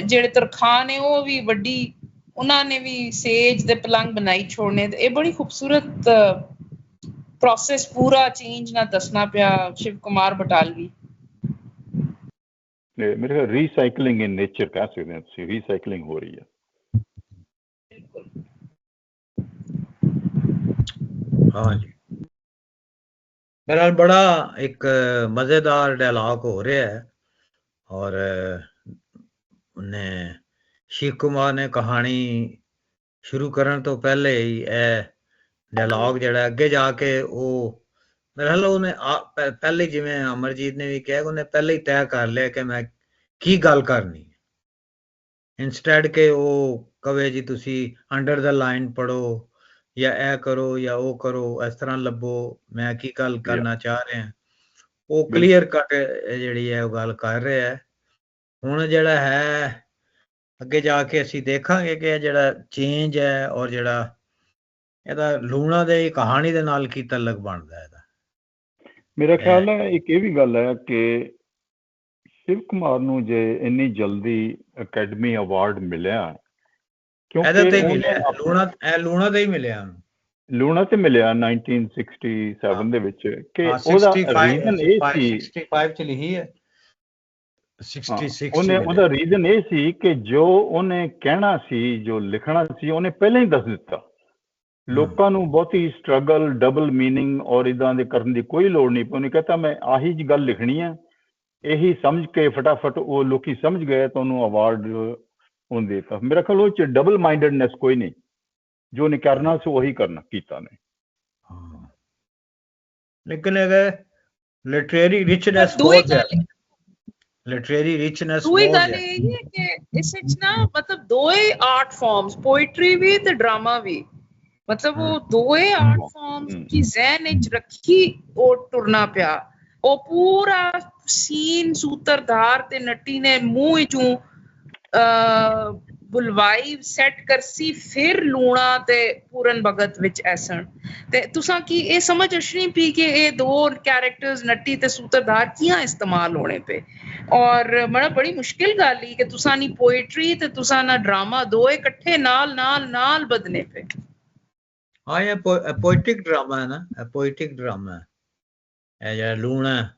ਜਿਹੜੇ ਤਰਖਾਣ ਨੇ ਉਹ ਵੀ ਵੱਡੀ, ਉਹਨਾਂ ਨੇ ਵੀ ਸੇਜ ਦੇ ਪਲੰਗ ਬਣਾਈ ਛੋੜਨੇ। ਇਹ ਬੜੀ ਖੂਬਸੂਰਤ ਪ੍ਰੋਸੈਸ ਪੂਰਾ ਚੇਂਜ ਨਾਲ ਦੱਸਣਾ ਪਿਆ ਸ਼ਿਵ ਕੁਮਾਰ ਬਟਾਲਵੀ। ਮੇਰੇ ਖਿਆਲ ਰੀਸਾਈਕਲਿੰਗ ਇਨ ਨੇਚਰ ਕਹਿ ਸਕਦੇ ਹਾਂ ਤੁਸੀਂ, ਰੀਸਾਈਕਲਿੰਗ ਹੋ ਰਹੀ ਹੈ। ਹਾਂਜੀ, ਮੇਰਾ ਬੜਾ ਇੱਕ ਮਜ਼ੇਦਾਰ ਡਾਇਲੌਗ ਹੋ ਰਿਹਾ ਹੈ, ਔਰ ਉਹਨੇ ਸ਼ਿਵ ਕੁਮਾਰ ਨੇ ਕਹਾਣੀ ਸ਼ੁਰੂ ਕਰਨ ਤੋਂ ਪਹਿਲੇ ਹੀ ਇਹ ਡਾਇਲੌਗ ਜਿਹੜਾ ਅੱਗੇ ਜਾ ਕੇ, ਉਹ ਮੇਰਾ ਖਿਆਲ ਉਹਨੇ ਪਹਿਲੇ, ਜਿਵੇਂ ਅਮਰਜੀਤ ਨੇ ਵੀ ਕਿਹਾ, ਉਹਨੇ ਪਹਿਲੇ ਹੀ ਤੈਅ ਕਰ ਲਿਆ ਕਿ ਮੈਂ ਕੀ ਗੱਲ ਕਰਨੀ, ਇੰਸਟੈਡ ਕਿ ਉਹ ਕਵੇ ਜੀ ਤੁਸੀਂ ਅੰਡਰ ਦਾ ਲਾਈਨ ਪੜੋ ਜਾਂ ਇਹ ਕਰੋ ਜਾਂ ਉਹ ਕਰੋ, ਇਸ ਤਰ੍ਹਾਂ ਲੱਭੋ ਮੈਂ ਕੀ ਗੱਲ ਕਰਨਾ ਚਾਹ ਰਿਹਾ। ਉਹ ਕਲੀਅਰ ਕੱਟ ਜਿਹੜੀ ਹੈ ਉਹ ਗੱਲ ਕਰ ਰਿਹਾ ਹੈ। ਹੁਣ ਜਿਹੜਾ ਹੈ ਅੱਗੇ ਜਾ ਕੇ ਅਸੀਂ ਦੇਖਾਂਗੇ ਕਿ ਇਹ ਜਿਹੜਾ ਚੇਂਜ ਹੈ, ਔਰ ਜਿਹੜਾ ਇਹਦਾ ਲੂਣਾ ਦੇ ਕਹਾਣੀ ਦੇ ਨਾਲ ਕੀ ਤਲਕ ਬਣਦਾ ਇਹਦਾ। ਮੇਰਾ ਖਿਆਲ ਹੈ ਇੱਕ ਇਹ ਵੀ ਗੱਲ ਹੈ ਕਿ ਸ਼ਿਵ ਕੁਮਾਰ ਨੂੰ ਜੇ ਇੰਨੀ ਜਲਦੀ ਅਕੈਡਮੀ ਅਵਾਰਡ ਮਿਲਿਆ, ਇਹਦੇ ਤੇ ਮਿਲਿਆ, ਲੂਣਾ ਤੇ ਹੀ ਮਿਲਿਆ, ਲੂਣਾ ਤੇ ਮਿਲਿਆ 1967 ਦੇ ਵਿੱਚ, ਕਿ ਉਹਦਾ ਰੀਜ਼ਨ ਇਹ ਸੀ, 65 ਚ ਲਿਖੀ ਹੈ, 66 ਉਹਦਾ ਰੀਜ਼ਨ ਇਹ ਸੀ ਕਿ ਜੋ ਉਹਨੇ ਕਹਿਣਾ ਸੀ, ਜੋ ਲਿਖਣਾ ਸੀ, ਉਹਨੇ ਪਹਿਲਾਂ ਹੀ ਦੱਸ ਦਿੱਤਾ। ਲੋਕਾਂ ਨੂੰ ਬਹੁਤੀ ਸਟਰਗਲ, ਡਬਲ ਮੀਨਿੰਗ ਔਰ ਇਦਾਂ ਦੇ ਕਰਨ ਦੀ ਕੋਈ ਲੋੜ ਨਹੀਂ ਪਈ। ਉਹਨੇ ਕਹਤਾ ਮੈਂ ਆਹੀ ਜੀ ਗੱਲ ਲਿਖਣੀ ਹੈ, ਇਹੀ ਸਮਝ ਕੇ ਫਟਾਫਟ ਉਹ ਲੋਕੀ ਸਮਝ ਗਏ ਤਾਂ ਉਹਨੂੰ ਅਵਾਰਡ ਉਹਨੇ ਦੇ ਦਿੱਤਾ। ਮੇਰਾ ਖਿਆਲ ਉਹ 'ਚ ਡਬਲ ਮਾਈਂਡਡਨੈਸ ਕੋਈ ਨਹੀਂ, ਜੋ ਉਹਨੇ ਕਰਨਾ ਸੀ ਉਹੀ ਕੀਤਾ ਨੇ। ਲੇਕਿਨ ਲਿਟਰੇਰੀ ਰਿਚਨੈਸ ਬਹੁਤ ਹੈ, ਲਿਟਰੇਰੀ ਰਿਚਨੈਸ ਦੂਈ ਗੱਲ ਇਹ ਹੈ ਕਿ ਇਸ ਵਿੱਚ ਨਾ ਮਤਲਬ ਦੋਏ ਆਰਟ ਫਾਰਮਸ, ਪੋਇਟਰੀ ਵੀ ਤੇ ਡਰਾਮਾ ਵੀ, ਮਤਲਬ ਉਹ ਦੋਏ ਆਰਟ ਫਾਰਮਸ ਕੀ ਜ਼ਹਿਨ ਵਿੱਚ ਰੱਖੀ ਉਹ ਟੁਰਨਾ ਪਿਆ। ਉਹ ਪੂਰਾ ਸੀਨ ਸੂਤਰਧਾਰ ਤੇ ਨੱਟੀ ਨੇ ਮੂੰਹ ਵਿੱਚੋਂ ਬੁਲਵਾਈ ਸੈੱਟ ਕਰਸੀ, ਫਿਰ ਲੂਣਾ ਤੇ ਪੂਰਨ ਭਗਤ ਵਿੱਚ ਐਸਣ, ਤੇ ਤੁਸਾਂ ਕੀ ਇਹ ਸਮਝ ਅਸ਼ਣੀ ਪਈ ਕਿ ਇਹ ਦੋ ਕੈਰੈਕਟਰਸ ਨੱਟੀ ਤੇ ਸੂਤਰਧਾਰ ਕਿਆਂ ਇਸਤੇਮਾਲ ਹੋਣੇ ਪਏ। ਔਰ ਬੜੀ ਮੁਸ਼ਕਿਲ ਗੱਲ ਹੀ ਕਿ ਤੁਸਾਂ ਨੀ ਪੋਇਟਰੀ ਤੇ ਤੁਸਾਂ ਨਾ ਡਰਾਮਾ ਦੋਏ ਇਕੱਠੇ ਨਾਲ ਬਦਨੇ ਪਏ। ਹਾਂ, ਇਹ ਪੋਇਟਿਕ ਡਰਾਮਾ ਹੈ ਨਾ, ਪੋਇਟਿਕ ਡਰਾਮਾ ਹੈ ਇਹ ਜਿਹੜਾ ਲੂਣਾ,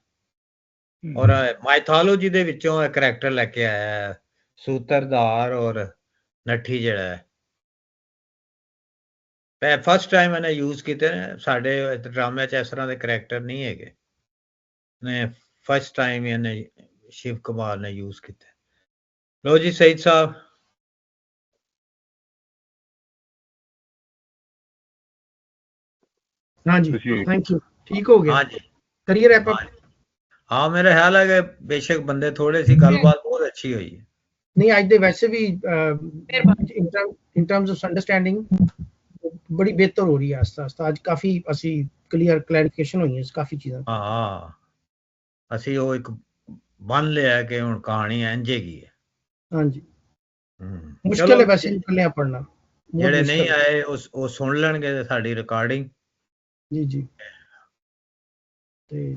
ਔਰ ਮਾਈਥੋਲੋਜੀ ਦੇ ਵਿੱਚੋਂ ਇਹ ਕਰੈਕਟਰ ਲੈ ਕੇ ਆਇਆ ਸੂਤਰਧਾਰ ਔਰ ਨੱਠੀ ਜਿਹੜਾ ਹੈ। ਫਸਟ ਟਾਈਮ ਇਹਨੇ ਯੂਜ਼ ਕੀਤੇ ਨੇ ਸਾਡੇ ਡਰਾਮੇ 'ਚ ਇਸ ਤਰ੍ਹਾਂ ਦੇ ਕਰੈਕਟਰ ਨਹੀਂ ਹੈਗੇ ਨੇ ਫਸਟ ਟਾਈਮ ਇਹਨੇ ਸ਼ਿਵ ਕੁਮਾਰ ਨੇ ਯੂਜ਼ ਕੀਤੇ ਲੋ ਜੀ ਸਈਦ ਸਾਹਿਬ हाँ जी थैंक यू ठीक हो गया हाँ जी करिए रैप अप हाँ मेरा ख्याल है कि बेशक बंदे थोड़े सी गलबात बहुत अच्छी हुई है नहीं आज दे वैसे भी इन टर्म्स ऑफ अंडरस्टैंडिंग बड़ी बेहतर हो रही है आस्ता आस्ता आज काफी ਅਸੀਂ क्लियर क्लैरिफिकेशन ਹੋਈ ਹੈ ਕਾਫੀ ਚੀਜ਼ਾਂ ਹਾਂ ਅਸੀਂ ਉਹ ਇੱਕ ਬੰਨ ਲਿਆ ਕਿ ਹੁਣ ਕਹਾਣੀ ਇੰਜ ਹੈਗੀ ਹੈ ਹਾਂਜੀ ਮੁਸ਼ਕਿਲ ਹੈ ਵੈਸੇ ਇਕੱਲਿਆਂ ਪੜਨਾ ਜਿਹੜੇ ਨਹੀਂ ਆਏ ਉਹ ਸੁਣ ਲੈਣਗੇ ਸਾਡੀ ਰਿਕਾਰਡਿੰਗ जी जी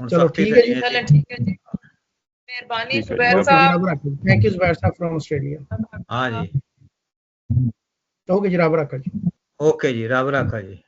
चलो ठीक है जी ठीक है जी मेहरबानी जुबैर साहब थैंक यू जुबैर साहब फ्रॉम ऑस्ट्रेलिया हाँ जी ओके जी रब रखा जी ओके जी रब रखा जी